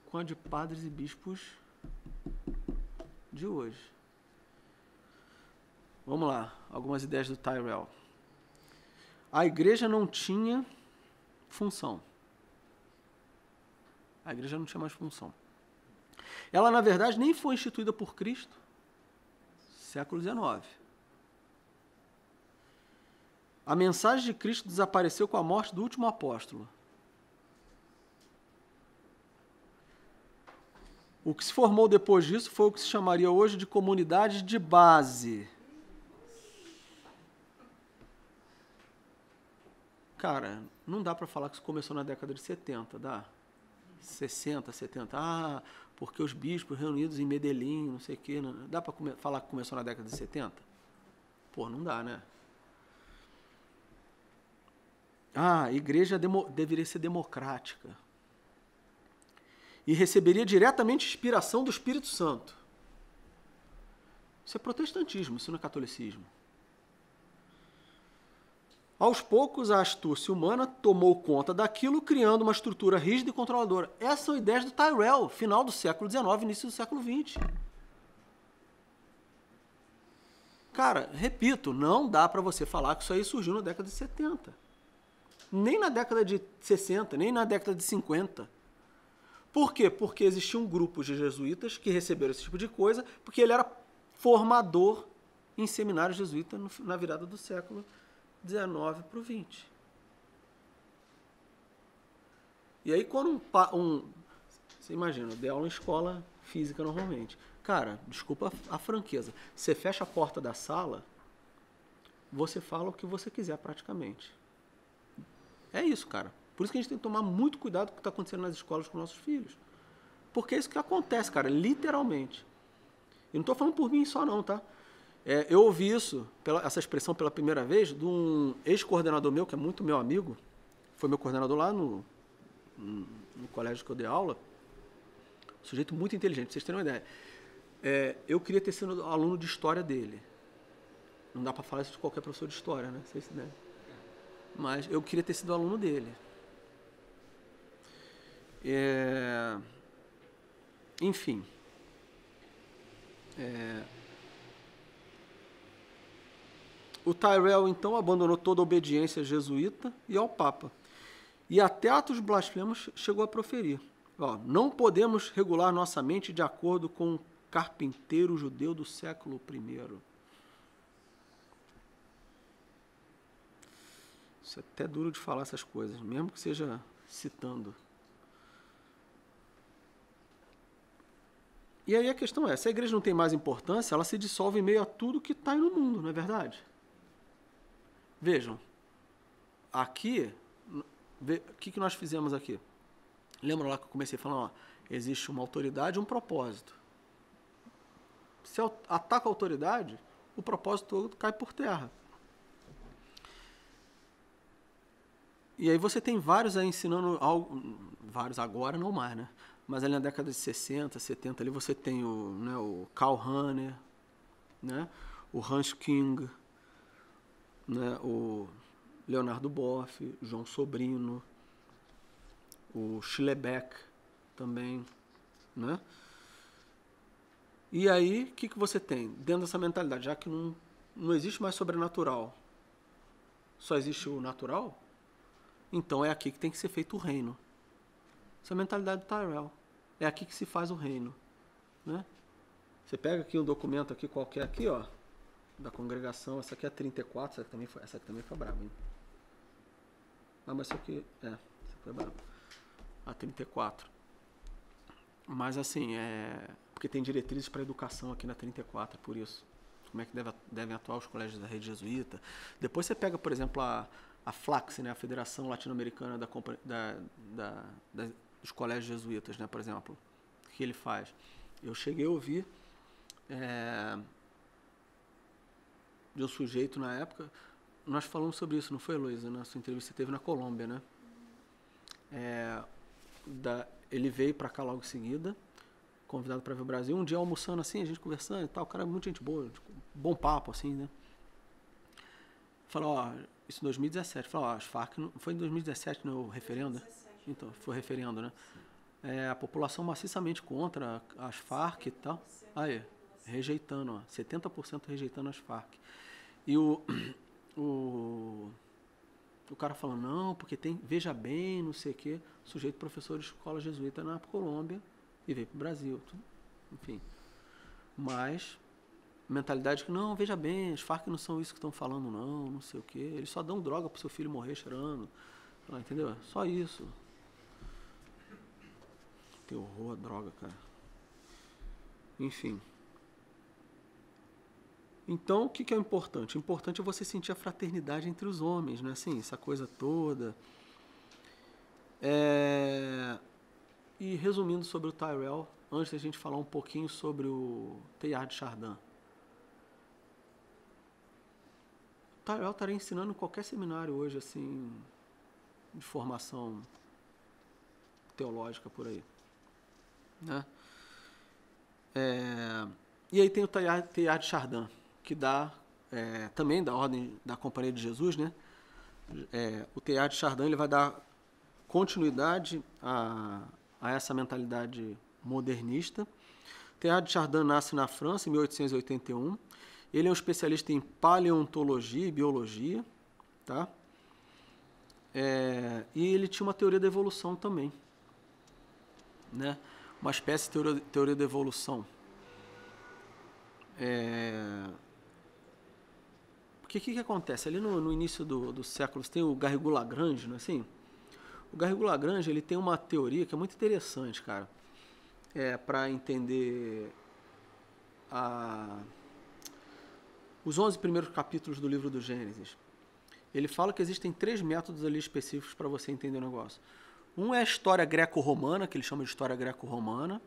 com a de padres e bispos de hoje. Vamos lá, algumas ideias do Tyrrell. A igreja não tinha função. A igreja não tinha mais função. Ela, na verdade, nem foi instituída por Cristo, século XIX. A mensagem de Cristo desapareceu com a morte do último apóstolo. O que se formou depois disso foi o que se chamaria hoje de comunidade de base. Cara, não dá para falar que isso começou na década de 70, dá? 60, 70. Ah, porque os bispos reunidos em Medellín, não sei o quê. Não, dá para falar que começou na década de 70? Pô, não dá, né? Ah, a igreja deveria ser democrática. E receberia diretamente inspiração do Espírito Santo. Isso é protestantismo, isso não é catolicismo. Aos poucos, a astúcia humana tomou conta daquilo, criando uma estrutura rígida e controladora. Essas são ideias do Tyrrell, final do século XIX, início do século XX. Cara, repito, não dá para você falar que isso aí surgiu na década de 70. Nem na década de 60, nem na década de 50. Por quê? Porque existiam grupos de jesuítas que receberam esse tipo de coisa, porque ele era formador em seminário jesuíta na virada do século XIX para o XX. E aí quando você imagina, eu dei aula em escola física normalmente. Cara, desculpa a franqueza, você fecha a porta da sala, você fala o que você quiser praticamente. É isso, cara. Por isso que a gente tem que tomar muito cuidado com o que está acontecendo nas escolas com nossos filhos. Porque é isso que acontece, cara, literalmente. E não estou falando por mim só não, tá? Eu ouvi isso, essa expressão pela primeira vez, de um ex-coordenador meu, que é muito meu amigo, foi meu coordenador lá no colégio que eu dei aula, um sujeito muito inteligente, pra vocês terem uma ideia. Eu queria ter sido aluno de história dele. Não dá para falar isso de qualquer professor de história, né? Vocês se devem. Mas eu queria ter sido aluno dele. Enfim. O Tyrrell, então, abandonou toda a obediência jesuíta e ao Papa. E até atos blasfemos chegou a proferir. Ó, não podemos regular nossa mente de acordo com o carpinteiro judeu do século I. Isso é até duro de falar essas coisas, mesmo que seja citando. E aí a questão é, se a igreja não tem mais importância, ela se dissolve em meio a tudo que está aí no mundo, não é verdade? Vejam, aqui, o que nós fizemos aqui? Lembra lá que eu comecei falando, ó, existe uma autoridade e um propósito. Se ataca a autoridade, o propósito todo cai por terra. E aí você tem vários aí ensinando algo, vários agora não mais, né? Mas ali na década de 60, 70, ali você tem o Karl Rahner, né? O Hans King, né? O Leonardo Boff, João Sobrino, o Schlebeck também, né? E aí, o que você tem? Dentro dessa mentalidade, já que não existe mais sobrenatural, só existe o natural, então é aqui que tem que ser feito o reino. Essa é a mentalidade do Tyrrell. É aqui que se faz o reino, né? Você pega aqui um documento aqui qualquer aqui, ó, da congregação, essa aqui é 34, essa aqui também foi brava, hein? Ah, mas essa aqui foi brava. A 34. Mas assim, porque tem diretrizes para educação aqui na 34, por isso. Como é que devem atuar os colégios da rede jesuíta. Depois você pega, por exemplo, a FLACS, né, a Federação Latino-Americana dos Colégios Jesuítas, né, por exemplo. O que ele faz? Eu cheguei a ouvir de um sujeito na época, nós falamos sobre isso, não foi, Luísa? Nossa entrevista teve na Colômbia, né? Ele veio para cá logo em seguida, convidado para vir ao Brasil, um dia almoçando assim, a gente conversando e tal, o cara é muito gente boa, bom papo assim, né? Falou, ó, isso em 2017, falou, ó, as Farc, foi em 2017 no referendo? 2017. Então, foi referendo, né? A população maciçamente contra as Farc e tal. Aí, rejeitando, ó, 70% rejeitando as Farc. E O cara falando, não, porque tem, veja bem, não sei o quê. Sujeito professor de escola jesuíta na Colômbia e veio para o Brasil. Enfim. Mas, mentalidade que, não, veja bem, as Farc não são isso que estão falando, não sei o quê. Eles só dão droga pro seu filho morrer cheirando. Entendeu? Só isso. Tem horror a droga, cara. Enfim. Então, o que é o importante? O importante é você sentir a fraternidade entre os homens, né? Assim, essa coisa toda. E resumindo sobre o Tyrell, antes da gente falar um pouquinho sobre o Teilhard de Chardin. O Tyrell estaria ensinando em qualquer seminário hoje, assim, de formação teológica por aí. Né? E aí tem o Teilhard de Chardin, que dá também da ordem da Companhia de Jesus, né? O Teilhard de Chardin ele vai dar continuidade a essa mentalidade modernista. Teilhard de Chardin nasce na França em 1881. Ele é um especialista em paleontologia e biologia, tá? E ele tinha uma teoria da evolução também, né? Uma espécie de teoria da evolução. Porque o que acontece? Ali no início do século, você tem o Garrigou-Lagrange, não é assim? O Garrigou-Lagrange ele tem uma teoria que é muito interessante, cara, para entender os 11 primeiros capítulos do livro do Gênesis. Ele fala que existem 3 métodos ali específicos para você entender o negócio. Um é a história greco-romana, que ele chama de história greco-romana,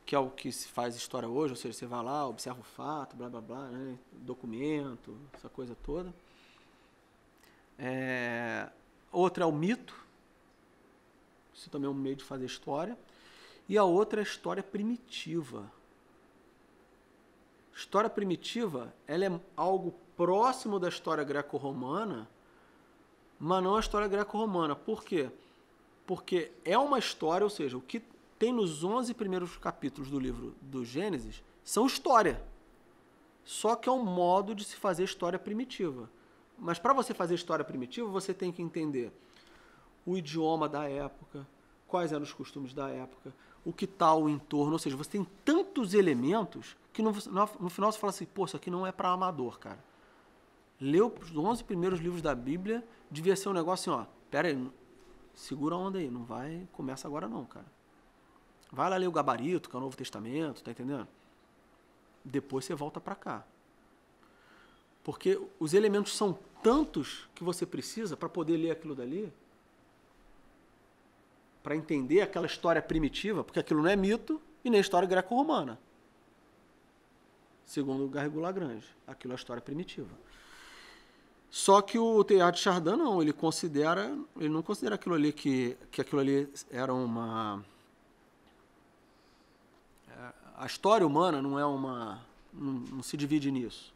que é o que se faz história hoje, ou seja, você vai lá, observa o fato, blá, blá, blá, né? Documento, essa coisa toda. Outra é o mito, isso também é um meio de fazer história. E a outra é a história primitiva. História primitiva, ela é algo próximo da história greco-romana, mas não a história greco-romana. Por quê? Porque é uma história, ou seja, o que tem nos 11 primeiros capítulos do livro do Gênesis são história. Só que é um modo de se fazer história primitiva. Mas para você fazer história primitiva, você tem que entender o idioma da época, quais eram os costumes da época, o que está o entorno. Ou seja, você tem tantos elementos que no final você fala assim, pô, isso aqui não é para amador, cara. Ler os 11 primeiros livros da Bíblia devia ser um negócio assim, ó, pera aí, segura a onda aí, não vai, começa agora não, cara. Vai lá ler o gabarito, que é o Novo Testamento, tá entendendo? Depois você volta para cá. Porque os elementos são tantos que você precisa para poder ler aquilo dali, para entender aquela história primitiva, porque aquilo não é mito e nem história greco-romana. Segundo o Garrigou-Lagrange, aquilo é história primitiva. Só que o Teilhard de Chardin não, ele não considera aquilo ali que aquilo ali era uma... A história humana não é uma... não se divide nisso.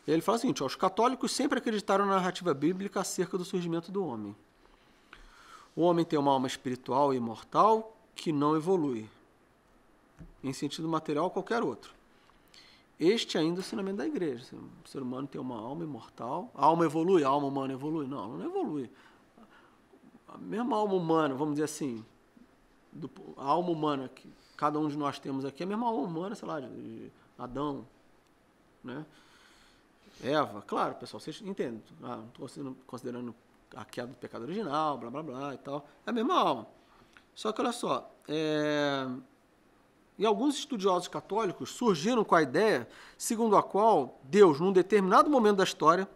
E ele fala o seguinte, ó, os católicos sempre acreditaram na narrativa bíblica acerca do surgimento do homem. O homem tem uma alma espiritual e imortal que não evolui, em sentido material ou qualquer outro. Este ainda é o ensinamento da igreja. O ser humano tem uma alma imortal. A alma evolui? A alma humana evolui? Não, não evolui. A mesma alma humana, vamos dizer assim, a alma humana que cada um de nós temos aqui, é a mesma alma humana, sei lá, de Adão, né? Eva, claro, pessoal, vocês entendem. Não estou considerando a queda do pecado original, blá, blá, blá e tal. É a mesma alma. Só que, olha só, e alguns estudiosos católicos surgiram com a ideia segundo a qual Deus, num determinado momento da história,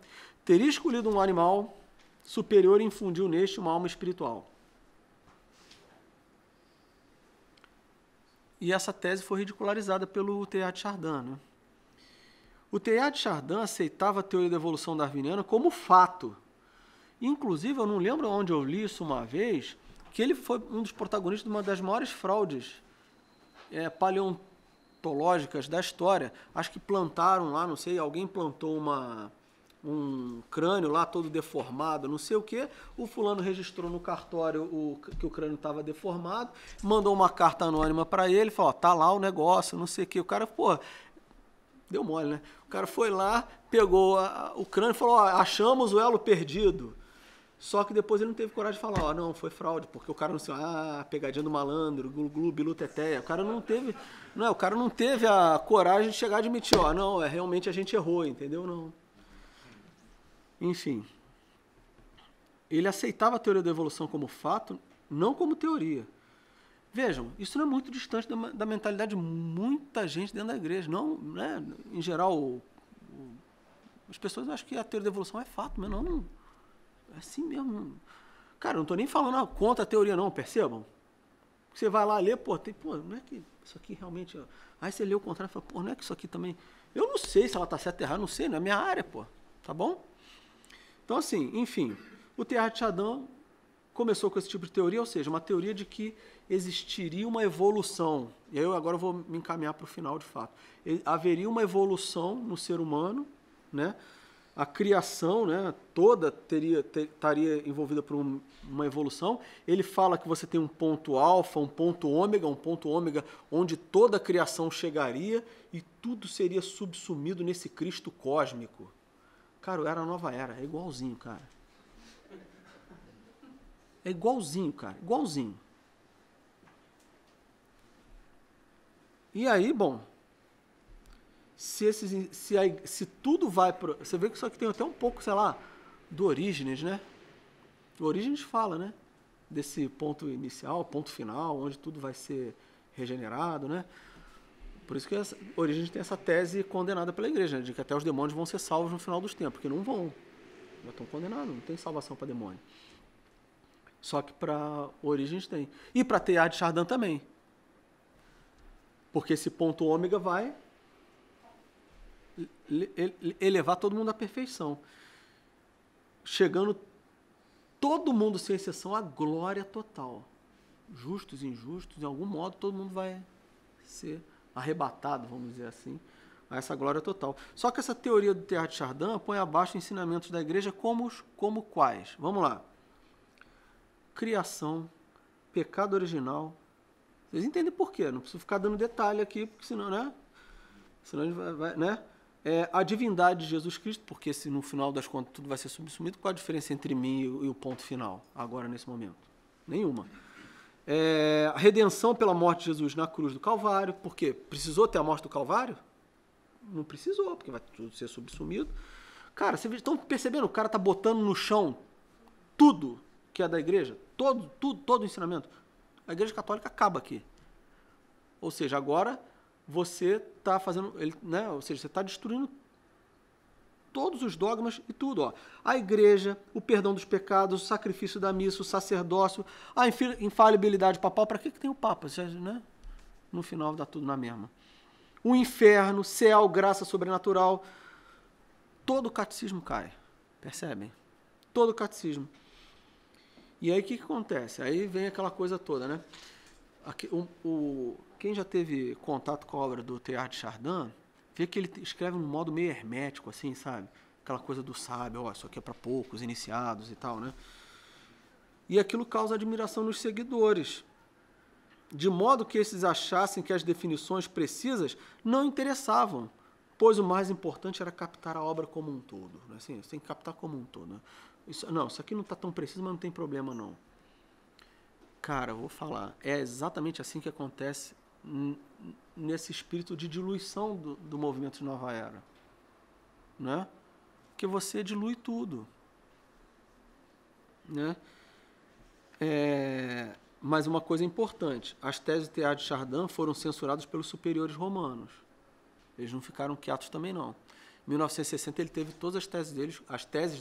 teria escolhido um animal superior e infundiu neste uma alma espiritual. E essa tese foi ridicularizada pelo Teilhard de Chardin, né? O Teilhard de Chardin aceitava a teoria da evolução darwiniana como fato. Inclusive, eu não lembro onde eu li isso uma vez, que ele foi um dos protagonistas de uma das maiores fraudes paleontológicas da história. Acho que plantaram lá, não sei, alguém plantou um crânio lá todo deformado, não sei o quê. O fulano registrou no cartório que o crânio estava deformado, mandou uma carta anônima para ele, falou, tá lá o negócio, não sei o quê. O cara, pô, Deu mole, né? O cara foi lá, pegou o crânio e falou, ó, achamos o elo perdido. Só que depois ele não teve coragem de falar, ó, não, foi fraude, porque o cara não sei, pegadinha do malandro, glu-glu, bilu-teteia. O cara não teve a coragem de chegar e admitir, ó, não, realmente a gente errou, entendeu? Não. Enfim. Ele aceitava a teoria da evolução como fato, não como teoria. Vejam, isso não é muito distante da mentalidade de muita gente dentro da igreja. Não, né? Em geral, as pessoas acham que a teoria da evolução é fato, mas não é assim mesmo. Cara, eu não estou nem falando contra a teoria não, percebam? Você vai lá ler, não é que isso aqui realmente... Aí você lê o contrário e fala, não é que isso aqui também... Eu não sei se ela está certa ou errada, não sei, não é minha área, tá bom? Então, assim, enfim, o Teilhard de Chardin começou com esse tipo de teoria, ou seja, uma teoria de que existiria uma evolução. E aí eu agora vou me encaminhar para o final, de fato. Haveria uma evolução no ser humano, né? A criação, né, toda estaria envolvida por uma evolução. Ele fala que você tem um ponto alfa, um ponto ômega onde toda a criação chegaria e tudo seria subsumido nesse Cristo cósmico. Cara, era a nova era, é igualzinho, cara. É igualzinho, cara, igualzinho. E aí, bom, se tudo vai para... Você vê que isso aqui tem até um pouco, sei lá, do Orígenes, né? O Orígenes fala, né? Desse ponto inicial, ponto final, onde tudo vai ser regenerado, né? Por isso que Orígenes tem essa tese condenada pela igreja, né? De que até os demônios vão ser salvos no final dos tempos, porque não vão. Já estão condenados, não tem salvação para demônio. Só que para Orígenes tem. E para Teilhard de Chardin também. Porque esse ponto ômega vai elevar todo mundo à perfeição. Chegando todo mundo, sem exceção, à glória total. Justos e injustos, de algum modo, todo mundo vai ser arrebatado, vamos dizer assim, a essa glória total. Só que essa teoria do Teilhard de Chardin põe abaixo ensinamentos da igreja como quais? Vamos lá. Criação, pecado original. Vocês entendem por quê? Não preciso ficar dando detalhe aqui, porque senão, né? Senão a gente vai, né? A divindade de Jesus Cristo, porque se no final das contas tudo vai ser subsumido, qual a diferença entre mim e o ponto final, agora nesse momento? Nenhuma. A redenção pela morte de Jesus na cruz do Calvário, porque precisou ter a morte do Calvário? Não precisou, porque vai tudo ser subsumido. Cara, vocês estão percebendo? O cara está botando no chão tudo que é da igreja, todo o ensinamento. A igreja católica acaba aqui. Ou seja, agora você está fazendo, né? Ou seja, você está destruindo todos os dogmas e tudo. Ó. A igreja, o perdão dos pecados, o sacrifício da missa, o sacerdócio, a infalibilidade papal. Para que tem o Papa? Né? No final dá tudo na mesma. O inferno, céu, graça sobrenatural. Todo o catecismo cai. Percebem? Todo o catecismo. E aí o que acontece? Aí vem aquela coisa toda, né? Quem já teve contato com a obra do Teilhard de Chardin, vê que ele escreve num modo meio hermético, assim, sabe? Aquela coisa do sábio, ó, isso aqui é para poucos, iniciados e tal, né? E aquilo causa admiração nos seguidores, de modo que esses achassem que as definições precisas não interessavam, pois o mais importante era captar a obra como um todo. Né? Assim, você tem que captar como um todo. Né? Isso aqui não está tão preciso, mas não tem problema não. Cara, eu vou falar, é exatamente assim que acontece nesse espírito de diluição do movimento de Nova Era. Né? Que você dilui tudo. Né? Mas uma coisa importante, as teses de Teilhard de Chardin foram censuradas pelos superiores romanos. Eles não ficaram quietos também não. Em 1960 ele teve todas as teses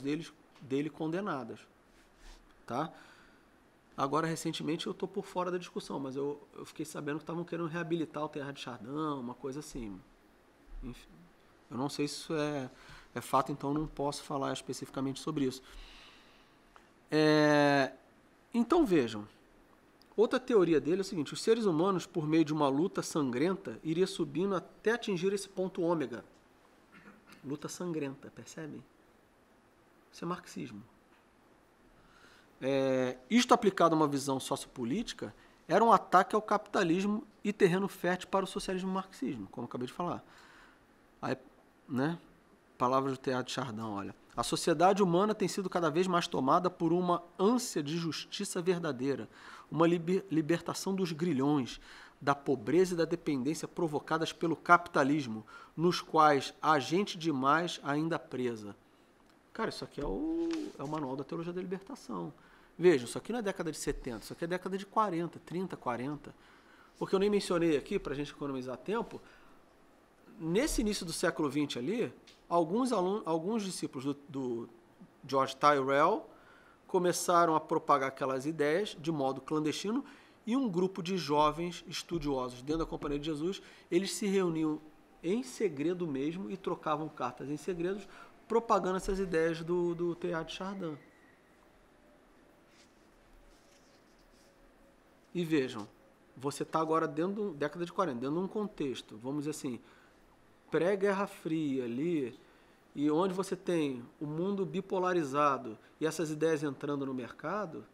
dele condenadas. Tá? Agora, recentemente, eu estou por fora da discussão, mas eu fiquei sabendo que estavam querendo reabilitar o Teilhard de Chardin, uma coisa assim. Enfim, eu não sei se isso é fato, então não posso falar especificamente sobre isso. Então, vejam. Outra teoria dele é o seguinte, os seres humanos, por meio de uma luta sangrenta, iriam subindo até atingir esse ponto ômega. Luta sangrenta, percebem? Isso é marxismo. Isto aplicado a uma visão sociopolítica era um ataque ao capitalismo e terreno fértil para o socialismo marxismo, como eu acabei de falar. Aí, né? Palavras do Teilhard de Chardin, olha. A sociedade humana tem sido cada vez mais tomada por uma ânsia de justiça verdadeira, uma libertação dos grilhões, da pobreza e da dependência provocadas pelo capitalismo, nos quais há gente demais ainda presa. Cara, isso aqui é o manual da teologia da libertação. Veja, isso aqui não é década de 70, isso aqui é década de 40, 30, 40. Porque eu nem mencionei aqui, para a gente economizar tempo, nesse início do século XX ali, alguns discípulos do George Tyrrell começaram a propagar aquelas ideias de modo clandestino e um grupo de jovens estudiosos dentro da Companhia de Jesus, eles se reuniam em segredo mesmo e trocavam cartas em segredos propagando essas ideias do Teilhard de Chardin. E vejam, você está agora dentro da década de 40, dentro de um contexto, vamos dizer assim, pré-Guerra Fria ali, e onde você tem o mundo bipolarizado e essas ideias entrando no mercado,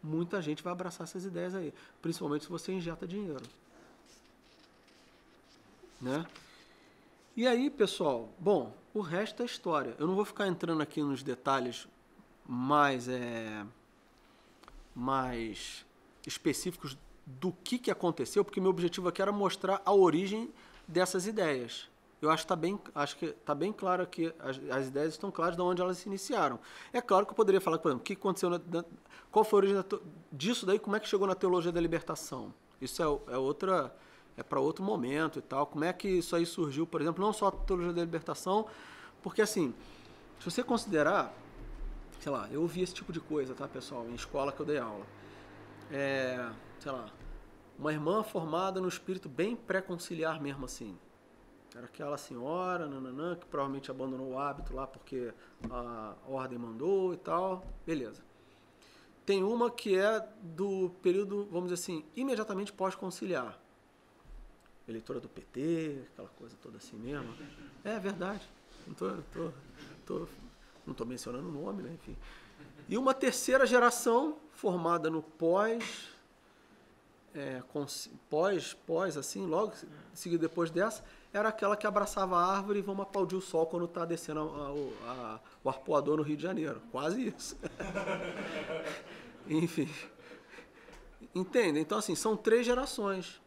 muita gente vai abraçar essas ideias aí, principalmente se você injeta dinheiro. Né? E aí, pessoal, bom, o resto é história. Eu não vou ficar entrando aqui nos detalhes mais específicos do que aconteceu, porque meu objetivo aqui era mostrar a origem dessas ideias. Eu acho que está bem claro que as ideias estão claras de onde elas se iniciaram. É claro que eu poderia falar, por exemplo, o que aconteceu, qual foi a origem disso daí, como é que chegou na teologia da libertação. Isso é para outro momento e tal. Como é que isso aí surgiu, por exemplo, não só a teologia da libertação, porque assim, se você considerar, sei lá, eu ouvi esse tipo de coisa, tá, pessoal, em escola que eu dei aula. Sei lá, uma irmã formada no espírito bem pré-conciliar mesmo assim. Era aquela senhora, nananã, que provavelmente abandonou o hábito lá porque a ordem mandou e tal. Beleza. Tem uma que é do período, vamos dizer assim, imediatamente pós-conciliar. Eleitora do PT, aquela coisa toda assim mesmo. É verdade. Não estou mencionando o nome, né? Enfim. E uma terceira geração formada no assim, logo seguido depois dessa, era aquela que abraçava a árvore e vamos aplaudir o sol quando está descendo o arpoador no Rio de Janeiro. Quase isso. Enfim. Entende? Então, assim, são 3 gerações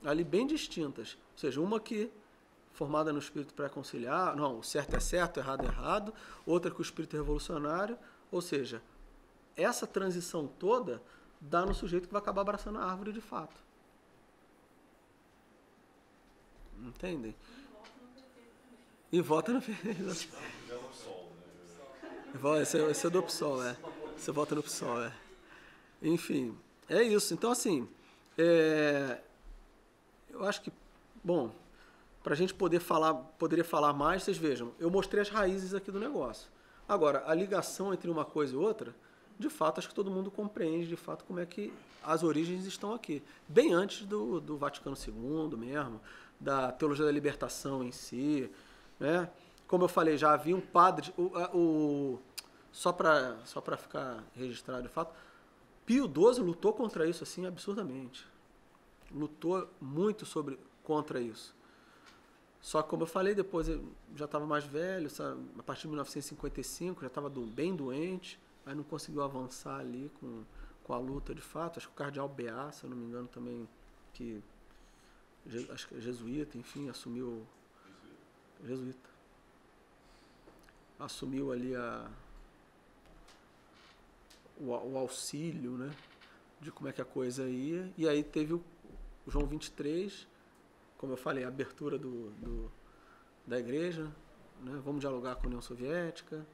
ali bem distintas. Ou seja, uma que formada no espírito pré-conciliar, não, o certo é certo, o errado é errado, outra com o espírito revolucionário, ou seja, essa transição toda dá no sujeito que vai acabar abraçando a árvore de fato. Entendem? E vota no PSOL. Esse é do PSOL, é. Você vota no PSOL, é. Enfim, é isso. Então, assim, eu acho que, bom, para a gente poderia falar mais, vocês vejam, eu mostrei as raízes aqui do negócio. Agora, a ligação entre uma coisa e outra, de fato, acho que todo mundo compreende, de fato, como é que as origens estão aqui. Bem antes do Vaticano II mesmo, da teologia da libertação em si, né? Como eu falei, já havia um padre, só para ficar registrado de fato, Pio XII lutou contra isso assim absurdamente. Lutou muito contra isso. Só que, como eu falei, depois eu já estava mais velho, sabe? A partir de 1955, já estava bem doente, aí não conseguiu avançar ali com a luta de fato. Acho que o cardeal Beá, se eu não me engano, também, acho que é jesuíta, enfim, assumiu... Jesuíta. Assumiu ali o auxílio, né? De como é que a coisa ia. E aí teve o João 23, como eu falei, a abertura da igreja, né? Vamos dialogar com a União Soviética.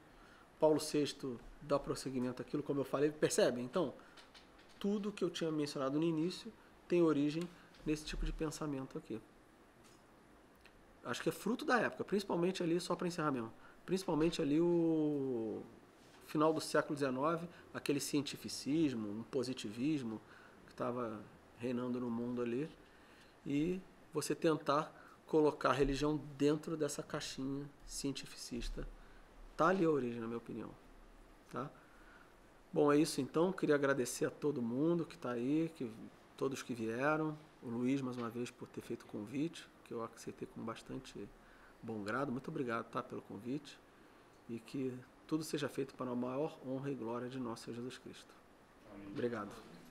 Paulo VI dá prosseguimento àquilo, como eu falei. Percebem? Então, tudo que eu tinha mencionado no início tem origem nesse tipo de pensamento aqui. Acho que é fruto da época, principalmente ali, só para encerrar mesmo, principalmente ali o final do século XIX, aquele cientificismo, um positivismo que estava reinando no mundo ali, e você tentar colocar a religião dentro dessa caixinha cientificista. Tá ali a origem, na minha opinião. Tá? Bom, é isso então. Queria agradecer a todo mundo que está aí, todos que vieram. O Luiz, mais uma vez, por ter feito o convite, que eu aceitei com bastante bom grado. Muito obrigado, tá, pelo convite. E que tudo seja feito para a maior honra e glória de nosso Senhor Jesus Cristo. Amém. Obrigado.